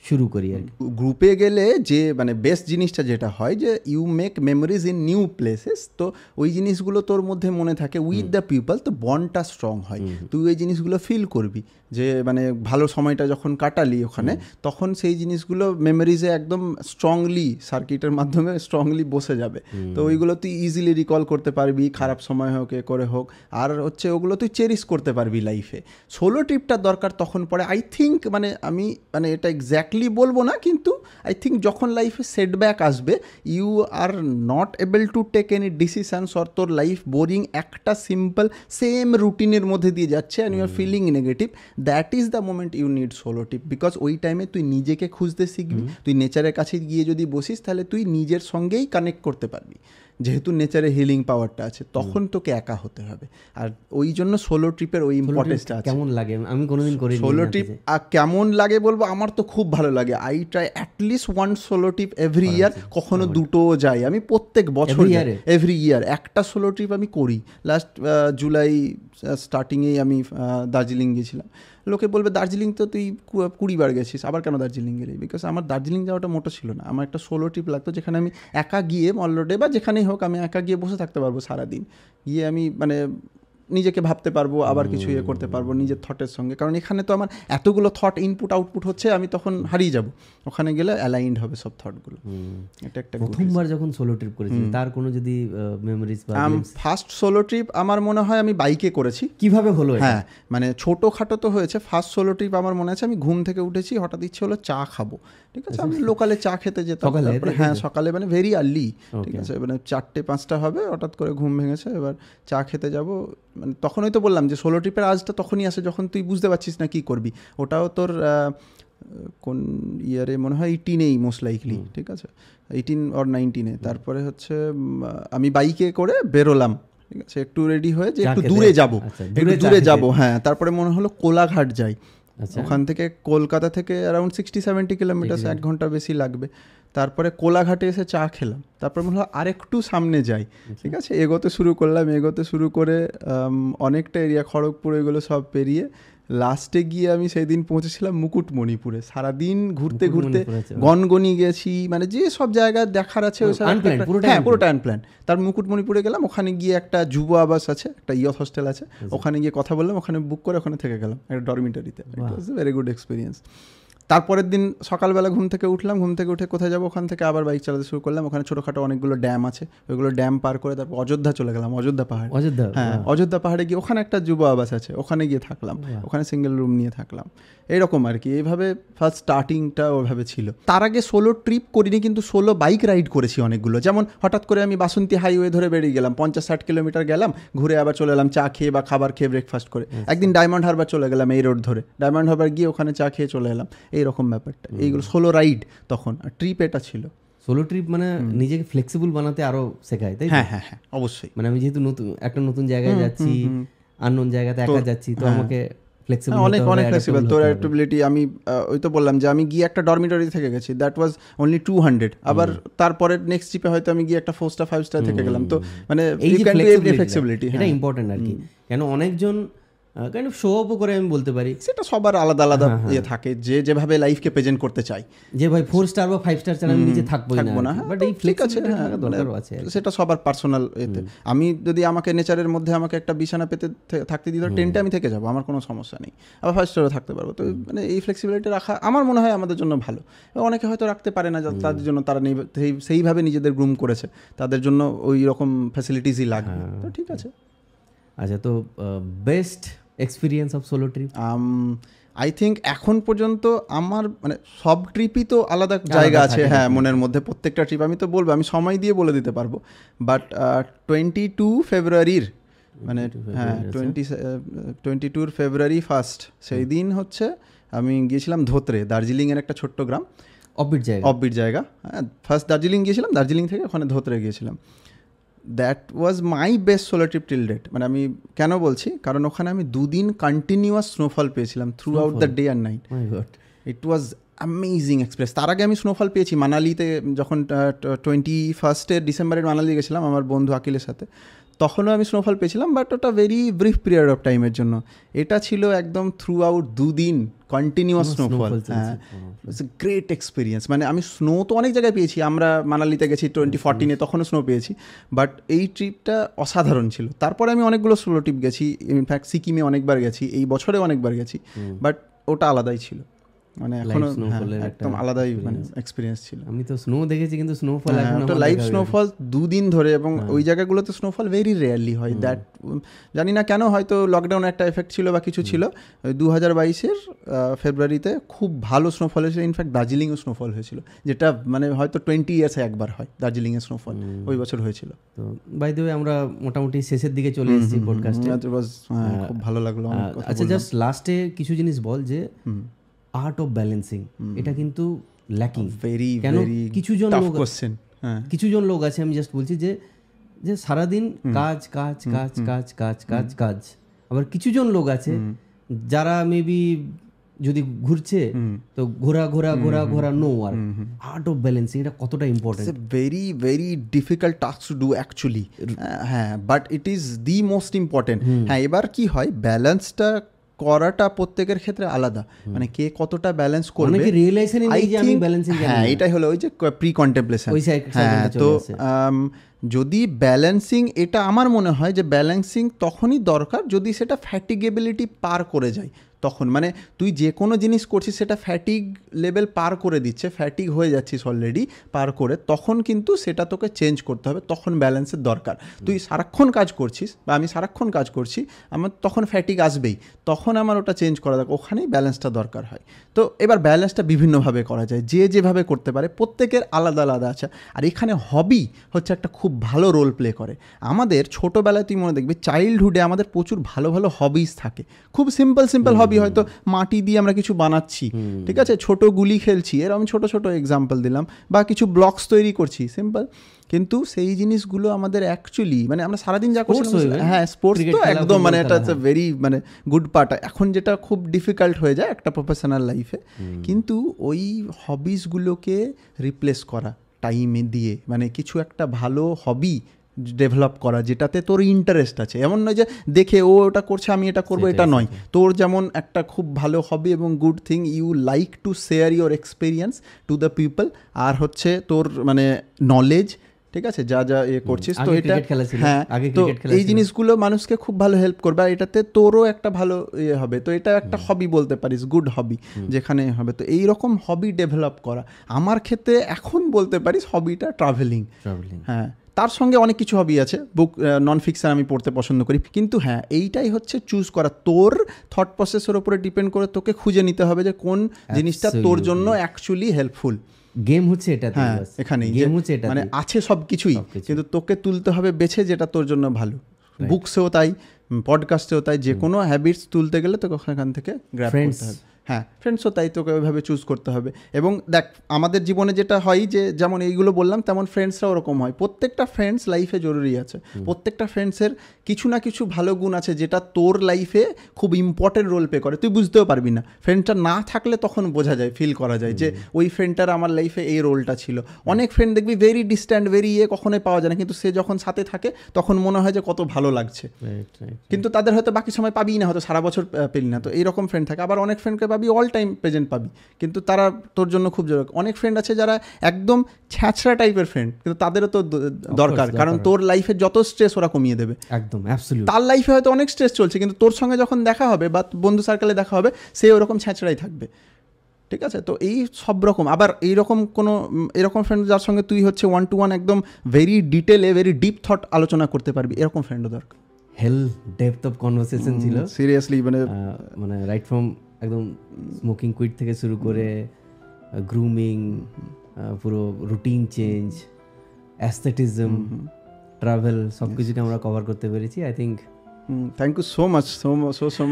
শুরু করি। আর গ্রুপে গেলে যে মানে বেস্ট জিনিসটা যেটা হয় যে you make memories in new places, তো ওই জিনিসগুলো তোর মধ্যে মনে থাকে উইথ দ্য পিপল, তো বন্ডটা স্ট্রং হয়। তুই ওই জিনিসগুলো ফিল করবি যে মানে ভালো সময়টা যখন কাটালি ওখানে, তখন সেই জিনিসগুলো মেমোরিজে একদম স্ট্রংলি সার্কিটের মাধ্যমে স্ট্রংলি বসে যাবে। তো ওইগুলো তুই ইজিলি রিকল করতে পারবি, খারাপ সময় হোক এ করে হোক, আর হচ্ছে ওগুলো তুই চেরিশ করতে পারবি লাইফে। সোলো ট্রিপটা দরকার তখন পড়ে আই থিঙ্ক, মানে আমি মানে এটা এক্স্যাক্টলি বলবো না, কিন্তু আই থিঙ্ক যখন লাইফে সেটব্যাক আসবে, you are not able to take any decisions, or তোর লাইফ বোরিং, একটা সিম্পল সেম রুটিনের মধ্যে দিয়ে যাচ্ছে and you are feeling negative, that is the moment you need solo trip. Because ওই টাইমে তুই নিজেকে খুঁজতে শিখবি, তুই নেচারের কাছে গিয়ে যদি বসিস তাহলে তুই নিজের সঙ্গেই কানেক্ট করতে পারবি, যেহেতু নেচারে হিলিং পাওয়ারটা আছে। তখন তোকে একা হতে হবে, আর ওই জন্য সোলো ট্রিপের ওই ইম্পর্টেন্সটা আছে। কেমন লাগে আমি কোনোদিন করিনি সোলো ট্রিপ, কেমন লাগে বলবো, আমার তো খুব ভালো লাগে। I try at least one solo trip every year, কখনো দুটোও যাই আমি প্রত্যেক বছর, এভরি ইয়ার একটা সোলো ট্রিপ আমি করি। লাস্ট জুলাই স্টার্টিংয়েই আমি দার্জিলিং গিয়েছিলাম, লোকে বলবে দার্জিলিং তো তুই 20 বার গেছিস, আবার কেন দার্জিলিং গেলি? বিকজ আমার দার্জিলিং যাওয়াটা মোটো ছিল না, আমার একটা সোলো ট্রিপ লাগতো যেখানে আমি একা গিয়ে মল রোডে বা যেখানেই হোক আমি একা গিয়ে বসে থাকতে পারবো সারাদিন, গিয়ে আমি মানে নিজেকে ভাবতে পারবো, আবার কিছু ইয়ে করতে পারবো নিজের থটের সঙ্গে। কারণ এখানে তো আমার এতগুলো থট ইনপুট আউটপুট হচ্ছে, আমি তখন হারিয়ে যাব। ওখানে গেলে অ্যালাইন্ড হবে সব থটগুলো। এটা একটা প্রথমবার যখন সোলো ট্রিপ করেছি তার কোনো যদি মেমোরিজ বা ফার্স্ট সোলো ট্রিপ আমার মনে হয় আমি বাইকে করেছি। কিভাবে হলো? হ্যাঁ মানে ছোটোখাটো তো হয়েছে। ফার্স্ট সোলো ট্রিপ আমার মনে আছে আমি ঘুম থেকে উঠেছি, হঠাৎ ইচ্ছে হলো চা খাবো, ঠিক আছে, আমি লোকালে চা খেতে যেতাম। হ্যাঁ সকালে মানে ভেরি আর্লি, ঠিক আছে, মানে 4-5টা হবে, হঠাৎ করে ঘুম ভেঙেছে, এবার চা খেতে যাব। মানে তখনই তো বললাম যে সোলো ট্রিপের আজটা তখনই আসে যখন তুই বুঝতে পারছিস না কি করবি। ওটাও তোর কোন ইয়ারে মনে হয় 18-এই মোস্ট লাইকলি, ঠিক আছে, 18 or 19-এ। তারপরে হচ্ছে আমি বাইকে করে বেরোলাম, ঠিক আছে, একটু রেডি হয়ে যে একটু দূরে যাবো, একটু দূরে যাবো। হ্যাঁ তারপরে মনে হলো কোলাঘাট যাই। ওখান থেকে কলকাতা থেকে অ্যারাউন্ড 60-70 কিলোমিটার, 1 ঘন্টা বেশি লাগবে। তারপরে কোলাঘাটে এসে চা খেলাম, তারপরে মনে হলো আরেকটু সামনে যাই, ঠিক আছে, এগোতে শুরু করলাম, এগোতে শুরু করে অনেকটা এরিয়া খড়গপুর এগুলো সব পেরিয়ে লাস্টে গিয়ে আমি সেই দিন পৌঁছেছিলাম মুকুটমণিপুরে। সারাদিন ঘুরতে ঘুরতে গনগনি গেছি, মানে যে সব জায়গা দেখার আছে ওই সব, হ্যাঁ পুরোটা আনপ্ল্যান। তার মুকুটমণিপুরে গেলাম, ওখানে গিয়ে একটা যুব আবাস আছে, একটা ইয়থ হোস্টেল আছে, ওখানে গিয়ে কথা বললাম, ওখানে বুক করে ওখানে থেকে গেলাম একটা ডরমিটরিতে। ইট was a very good experience. তারপরের দিন সকালবেলা ঘুম থেকে উঠলাম, ঘুম থেকে উঠে কোথায় যাবো, ওখান থেকে আবার বাইক চালাতে শুরু করলাম। ওখানে ছোটোখাটো অনেকগুলো ড্যাম আছে, ওইগুলো ড্যাম পার করে তারপর অযোধ্যা চলে গেলাম, অযোধ্যা পাহাড়। হ্যাঁ অযোধ্যা পাহাড়ে গিয়ে ওখানে একটা যুব আবাস আছে, ওখানে গিয়ে থাকলাম, ওখানে সিঙ্গেল রুম নিয়ে থাকলাম, এইরকম আর কি। এইভাবে ফার্স্ট স্টার্টিংটা ওইভাবে ছিল। তার আগে সোলো ট্রিপ করিনি, কিন্তু সোলো বাইক রাইড করেছি অনেকগুলো। যেমন হঠাৎ করে আমি বাসন্তী হাইওয়ে ধরে বেরিয়ে গেলাম, 50-60 কিলোমিটার গেলাম, ঘুরে আবার চলে এলাম চা খেয়ে বা খাবার খেয়ে ব্রেকফাস্ট করে। একদিন ডায়মন্ড হারবার চলে গেলাম এই রোড ধরে, ডায়মন্ড হারবার গিয়ে ওখানে চা খেয়ে চলে এলাম, এইরকম ব্যাপারটা। এইগুলো সোলো রাইড তখন, আর ট্রিপ এটা ছিল। সোলো ট্রিপ মানে নিজেকে ফ্লেক্সিবল বানাতে আরো শেখায়, তাই? হ্যাঁ হ্যাঁ হ্যাঁ অবশ্যই। মানে আমি যেহেতু একটা নতুন জায়গায় যাচ্ছি, আননোন জায়গাতে একা যাচ্ছি, তো আমাকে ফ্লেক্সিবল, অনেক ফ্লেক্সিবল। তোর অ্যাডাপ্টেবিলিটি, আমি ওই তো বললাম যে আমি গিয়ে একটা ডরমিটরি থেকে গেছি, দ্যাট ওয়াজ অনলি 200। আবার তারপরে নেক্সট ট্রিপে হয়তো আমি গিয়ে একটা 4-star 5-star থেকে গেলাম। তো মানে এই যে ফ্লেক্সিবিলিটি, এটা ইম্পর্টেন্ট আর কি। কেন অনেকজন কাইন্ড অফ শো আপও করে, আমি বলতে পারি। সেটা সবার আলাদা আলাদা ইয়ে থাকে, যে যেভাবে লাইফকে প্রেজেন্ট করতে চাই, যে ভাই 4-star বা 5-star ছাড়া আমি নিজে থাকবো না, বাট এই ফ্লেক্সিবিলিটি দরকার আছে, সেটা সবার পার্সোনাল এতে। আমি যদি আমাকে নেচারের মধ্যে আমাকে একটা বিছানা পেতে থাকতে দিই, টেন্টে আমি থেকে যাবো, আমার কোনো সমস্যা নেই, আবার 5-starও থাকতে পারবো। তো মানে এই ফ্লেক্সিবিলিটি রাখা আমার মনে হয় আমাদের জন্য ভালো। অনেকে হয়তো রাখতে পারে না, তাদের জন্য তারা সেইভাবে নিজেদের গ্রুম করেছে, তাদের জন্য ওই রকম ফ্যাসিলিটিসই লাগবে, তো ঠিক আছে। আচ্ছা, তো best experience of solo trip? I think এখন পর্যন্ত আমার মানে সব ট্রিপই তো আলাদা জায়গা আছে, হ্যাঁ মনের মধ্যে। প্রত্যেকটা ট্রিপ আমি তো বলবো, আমি সময় দিয়ে বলে দিতে পারবো, বাট 22 ফেব্রুয়ারির মানে হ্যাঁ 22 ফেব্রুয়ারি ফার্স্ট, সেই দিন হচ্ছে আমি গিয়েছিলাম ধোত্রে, দার্জিলিংয়ের একটা ছোট্ট গ্রাম, অফবিট জায়গা। হ্যাঁ ফার্স্ট দার্জিলিং গিয়েছিলাম, দার্জিলিং থেকে ওখানে ধোত্রে গিয়েছিলাম। That was my best solo trip till date. মানে আমি কেন বলছি, কারণ ওখানে আমি 2 দিন কন্টিনিউয়াস স্নোফল পেয়েছিলাম throughout the day and night. It was amazing experience. তার আগে আমি স্নোফল পেয়েছি মানালিতে, যখন 21 ডিসেম্বরের মানালি গেছিলাম আমার বন্ধু আকিলের সাথে, তখনও আমি স্নোফল পেয়েছিলাম, বাট ওটা ভেরি ব্রিফ পিরিয়ড অফ টাইমের জন্য। এটা ছিল একদম থ্রু আউট 2 দিন কন্টিনিউয়াস স্নোফল। হ্যাঁ ইটস এ গ্রেট এক্সপিরিয়েন্স। মানে আমি স্নো তো অনেক জায়গায় পেয়েছি, আমরা মানালিতে গেছি 2014-এ, তখনও স্নো পেয়েছি, বাট এই ট্রিপটা অসাধারণ ছিল। তারপরে আমি অনেকগুলো সোলো ট্রিপ গেছি, ইনফ্যাক্ট সিকিমে অনেকবার গেছি, এই বছরে অনেকবার গেছি, বাট ওটা আলাদাই ছিল, মানে এখনো একদম আলাদাই মানে এক্সপিরিয়েন্স ছিল। আমি তো স্নো দেখেছি, কিন্তু স্নোফল একটা লাইভ স্নোফল 2 দিন ধরে, এবং ওই জায়গাগুলোতে স্নোফল ভেরি রেয়ারলি হয়। দ্যাট জানি না কেন, হয়তো লকডাউন একটা এফেক্ট ছিল বা কিছু ছিল। 2022-এর ফেব্রুয়ারিতে খুব ভালো স্নোফল হয়েছিল, ইনফ্যাক্ট দার্জিলিংও স্নোফল হয়েছিল, যেটা মানে হয়তো 20 ইয়ার্সে একবার হয় দার্জিলিংয়ে স্নোফল, ওই বছর হয়েছিল। তো বাই দ্য ওয়ে আমরা মোটামুটি শেষের দিকে চলে এসেছি পডকাস্টে, খুব ভালো লাগলো। আচ্ছা জাস্ট লাস্টে কিছু জিনিস বল, যে আর্ট অফ ব্যালেন্সিং, এটা কিন্তু ল্যাকিং। কিছুজন লোক আছে, আমি জাস্ট বলছি যে সারাদিন কাজ কাজ কাজ কাজ কাজ কাজ কাজ, আবার কিছুজন লোক আছে যারা মেবি যদি ঘুরছে তো ঘোরা ঘোরা ঘোরা ঘোরা, no work. Art of balancing এটা কতটা important? Very very difficult task to do actually, হ্যাঁ, but it is the most important. হ্যাঁ, এবার কি হয়, ব্যালেন্সটা করাটা প্রত্যেকের ক্ষেত্রে আলাদা, মানে কে কতটা ব্যালেন্স করবে। অনেকে রিয়েলাইজেশনই নেই যে আমি ব্যালেন্সিং জানি না। হ্যাঁ, এটাই হলো ওই যে প্রি কন্টেমপ্লেশন। হ্যাঁ, তো যদি ব্যালেন্সিং, এটা আমার মনে হয় যে ব্যালেন্সিং তখনই দরকার যদি সেটা ফ্যাটিগেবিলিটি পার করে যায়, তখন মানে তুই যে কোনো জিনিস করছিস সেটা ফ্যাটিগ লেভেল পার করে দিচ্ছে, ফ্যাটিগ হয়ে যাচ্ছিস অলরেডি পার করে, তখন কিন্তু সেটা তোকে চেঞ্জ করতে হবে, তখন ব্যালেন্সের দরকার। তুই সারাক্ষণ কাজ করছিস বা আমি সারাক্ষণ কাজ করছি, আমার তখন ফ্যাটিগ আসবেই, তখন আমার ওটা চেঞ্জ করা দরকার, ওখানেই ব্যালেন্সটা দরকার হয়। তো এবার ব্যালেন্সটা বিভিন্নভাবে করা যায়, যে যেভাবে করতে পারে, প্রত্যেকের আলাদা আলাদা আছে। আর এখানে হবি হচ্ছে একটা খুব ভালো রোল প্লে করে। আমাদের ছোটোবেলায় তুই মনে দেখবি চাইল্ডহুডে আমাদের প্রচুর ভালো ভালো হবিস থাকে, খুব সিম্পল হবি, হয়তো মাটি দিয়ে আমরা কিছু বানাচ্ছি, ঠিক আছে, ছোট গুলি খেলছি, এর আমি ছোট ছোট এক্সাম্পল দিলাম, বা কিছু ব্লকস তৈরি করছি, সিম্পল। কিন্তু সেই জিনিসগুলো আমাদের অ্যাকচুয়ালি মানে আমরা সারাদিন যা করছি, হ্যাঁ স্পোর্টস তো একদম মানে এটা হচ্ছে ভেরি মানে গুড পার্ট। এখন যেটা খুব ডিফিকাল্ট হয়ে যায় একটা প্রফেশনাল লাইফে, কিন্তু ওই হবিসগুলোকে রিপ্লেস করা টাইমে দিয়ে, মানে কিছু একটা ভালো হবি ডেভেলপ করা যেটাতে তোর ইন্টারেস্ট আছে। এমন নয় যে দেখে ও ওটা করছে আমি এটা করবো, এটা নয়। তোর যেমন একটা খুব ভালো হবি এবং good thing, you like to share your experience to the people, আর হচ্ছে তোর মানে নলেজ, ঠিক আছে, যা যা করছিস, তো এটা হ্যাঁ, তো এই জিনিসগুলো মানুষকে খুব ভালো হেল্প করবে, আর এটাতে তোরও একটা ভালো হবে। তো এটা একটা হবি বলতে পারিস, গুড হবি যেখানে হবে। তো এইরকম হবি ডেভেলপ করা আমার ক্ষেত্রে এখন বলতে পারিস হবিটা ট্রাভেলিং। হ্যাঁ, তার সঙ্গে অনেক কিছু হবি আছে, বুক নন ফিকশন আমি পড়তে পছন্দ করি, কিন্তু হ্যাঁ এইটাই হচ্ছে চুজ করা, তোর থট প্রসেসের উপরে ডিপেন্ড করে তোকে খুঁজে নিতে হবে যে কোন জিনিসটা তোর জন্য অ্যাকচুয়ালি হেল্পফুল। গেম হচ্ছে এটা, হ্যাঁ এখানেই মানে আছে সব কিছুই, কিন্তু তোকে তুলতে হবে বেছে যেটা তোর জন্য ভালো। বুকসেও তাই, পডকাস্টেও তাই, যে কোনো হ্যাবিটস তুলতে গেলে তোকে ওখান থেকে গ্র্যাব করতে হবে। হ্যাঁ, ফ্রেন্ডসও তাই, তোকে ওইভাবে চুজ করতে হবে। এবং দেখ আমাদের জীবনে যেটা হয় যে যেমন এইগুলো বললাম, তেমন ফ্রেন্ডসরা ওরকম হয়। প্রত্যেকটা ফ্রেন্ডস লাইফে জরুরি আছে, প্রত্যেকটা ফ্রেন্ডসের কিছু না কিছু ভালো গুণ আছে যেটা তোর লাইফে খুব ইম্পর্টেন্ট রোল প্লে করে, তুই বুঝতেও পারবি না। ফ্রেন্ডটা না থাকলে তখন বোঝা যায়, ফিল করা যায় যে ওই ফ্রেন্ডটার আমার লাইফে এই রোলটা ছিল। অনেক ফ্রেন্ড দেখবি ভেরি ডিস্ট্যান্ট, ভেরি কখনোই পাওয়া যায় না, কিন্তু সে যখন সাথে থাকে তখন মনে হয় যে কত ভালো লাগছে, কিন্তু তাদের হয়তো বাকি সময় পাবি না, হয়তো সারা বছর পেলি না। তো এইরকম ফ্রেন্ড থাকে। আবার অনেক ফ্রেন্ডকে পাবি অল টাইম প্রেজেন্ট পাবি, কিন্তু তারা তোর জন্য খুব জরুরি। অনেক ফ্রেন্ড আছে যারা একদম ছ্যাঁচড়া টাইপের ফ্রেন্ড, কিন্তু তাদেরও তো দরকার, কারণ তোর লাইফে যত স্ট্রেস ওরা কমিয়ে দেবে। একদম অ্যাবসলিউট। তার লাইফে হয়তো অনেক স্ট্রেস চলছে, কিন্তু তোর সঙ্গে যখন দেখা হবে বা বন্ধু সার্কেলে দেখা হবে, সে ওরকম ছ্যাঁচড়াই থাকবে, ঠিক আছে। তো এই সব রকম, আবার এইরকম কোনো এরকম ফ্রেন্ড যার সঙ্গে তুই হচ্ছে 1-to-1 একদম ভেরি ডিটেলে ভেরি ডিপ থট আলোচনা করতে পারবি, এরকম ফ্রেন্ডও দরকার। হেল ডেপথ অফ কনভারসেশন ছিল সিরিয়াসলি, মানে রাইট ফ্রম একদম স্মোকিং কুইট থেকে শুরু করে গ্রুমিং, পুরো রুটিন চেঞ্জ, অ্যাস্থেটিজম, ট্রাভেল, সব কিছুকে আমরা কভার করতে পেরেছি। I think thank you so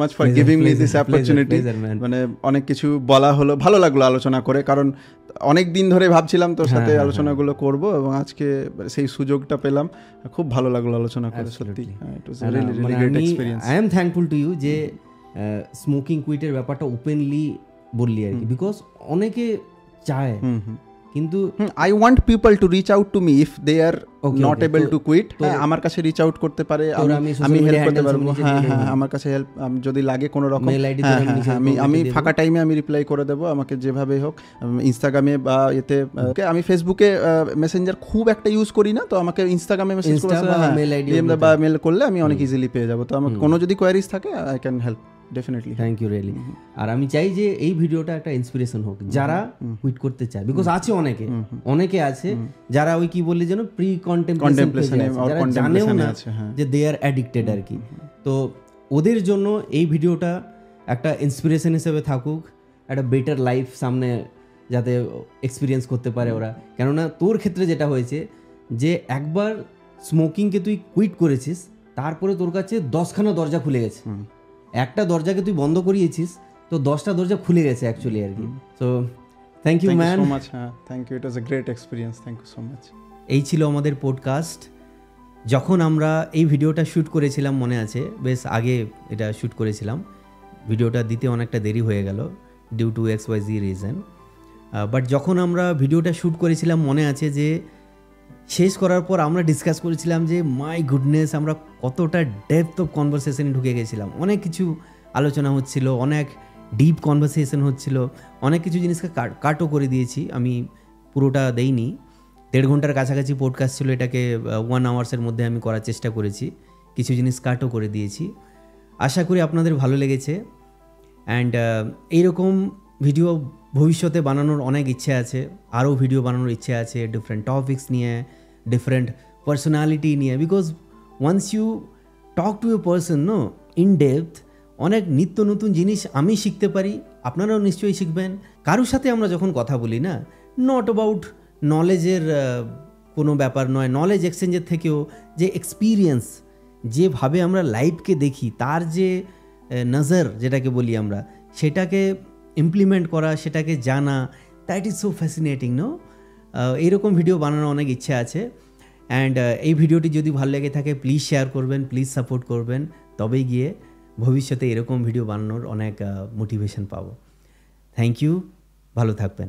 much for giving me this opportunity. মানে অনেক কিছু বলা হলো, ভালো লাগলো আলোচনা করে, কারণ অনেক দিন ধরে ভাবছিলাম তোর সাথে আলোচনাগুলো করব, এবং আজকে সেই সুযোগটা পেলাম। খুব ভালো লাগলো আলোচনা করে, সত্যি it was a really really great experience. I am thankful to you যে স্মোকিং কুইটের ব্যাপারটা ওপেনলি বললি আর কি, বিকজ অনেকে চায়, কিন্তু I want people to reach out to me if they are not able to quit. আমার কাছে রিচ আউট করতে পারে, আমি হেল্প করতে পারবো। হ্যাঁ, আমার কাছে হেল্প যদি লাগে কোনো রকম, আমি ফাঁকা টাইমে আমি রিপ্লাই করে দেবো, আমাকে যেভাবে হোক। ইনস্টাগ্রামে বা এতে, আমি ফেসবুকে মেসেঞ্জার খুব একটা ইউজ করি না, তো আমাকে ইনস্টাগ্রামে মেসেজ করে বা মেল করলে আমি অনেক ইজিলি পেয়ে যাবো। তো আমার কোনো যদি কোয়ারিজ থাকে, I can help definitely. Thank you really. আর আমি চাই যে এই ভিডিওটা একটা ইন্সপিরেশন হোক যারা কুইট করতে চায়, বিকজ আছে অনেকে আছে যারা ওই কি বললি যেন প্রি কন্টেমপ্লেশন, যারা জানেও না যে দে আর অ্যাডিক্টেড আর কি। তো ওদের জন্য এই ভিডিওটা একটা ইন্সপিরেশন হিসেবে থাকুক, একটা বেটার লাইফ সামনে যাতে এক্সপিরিয়েন্স করতে পারে ওরা। কেননা তোর ক্ষেত্রে যেটা হয়েছে যে একবার স্মোকিংকে তুই কুইট করেছিস, তারপরে তোর কাছে 10খানা দরজা খুলে গেছে। একটা দরজাকে তুই বন্ধ করিয়েছিস, তো 10টা দরজা খুলে গেছে অ্যাকচুয়ালি আর কি। So thank you man, so much. Thank you, it was a great experience, thank you so much. এই ছিল আমাদের পডকাস্ট। যখন আমরা এই ভিডিওটা শ্যুট করেছিলাম, মনে আছে বেশ আগে এটা শ্যুট করেছিলাম, ভিডিওটা দিতে অনেকটা দেরি হয়ে গেল due to XYZ reason. But যখন আমরা ভিডিওটা শ্যুট করেছিলাম, মনে আছে যে শেষ করার পর আমরা ডিসকাস করেছিলাম যে মাই গুডনেস, আমরা কতটা ডেপথ অফ কনভারসেশনে ঢুকে গেছিলাম, অনেক কিছু আলোচনা হচ্ছিল, অনেক ডিপ কনভারসেশন হচ্ছিল, অনেক কিছু জিনিসকে কাটও করে দিয়েছি। আমি পুরোটা দেইনি, 1.5 ঘন্টার কাছাকাছি পডকাস্ট ছিল, এটাকে 1 আওয়ার্সের মধ্যে আমি করার চেষ্টা করেছি, কিছু জিনিস কাটও করে দিয়েছি। আশা করি আপনাদের ভালো লেগেছে। অ্যান্ড এইরকম ভিডিও ভবিষ্যতে বানানোর অনেক ইচ্ছে আছে, আরও ভিডিও বানানোর ইচ্ছে আছে ডিফারেন্ট টপিকস নিয়ে, ডিফারেন্ট পার্সোনালিটি নিয়ে, because once you talk to a person know in depth, অনেক নিত্য নতুন জিনিস আমি শিখতে পারি, আপনারাও নিশ্চয়ই শিখবেন। কারোর সাথে আমরা যখন কথা বলি না, নট অ্যাবাউট নলেজের কোনো ব্যাপার নয়, নলেজ এক্সচেঞ্জের থেকেও যে এক্সপিরিয়েন্স, যেভাবে আমরা লাইফকে দেখি, তার যে নজর যেটাকে বলি আমরা, সেটাকে ইমপ্লিমেন্ট করা, সেটাকে জানা, that is so fascinating no. এইরকম ভিডিও বানানোর অনেক ইচ্ছা আছে। অ্যান্ড এই ভিডিওটি যদি ভালো লেগে থাকে প্লিজ শেয়ার করবেন, প্লিজ সাপোর্ট করবেন, তবেই গিয়ে ভবিষ্যতে এরকম ভিডিও বানানোর অনেক মোটিভেশন পাবো। থ্যাংক ইউ, ভালো থাকবেন।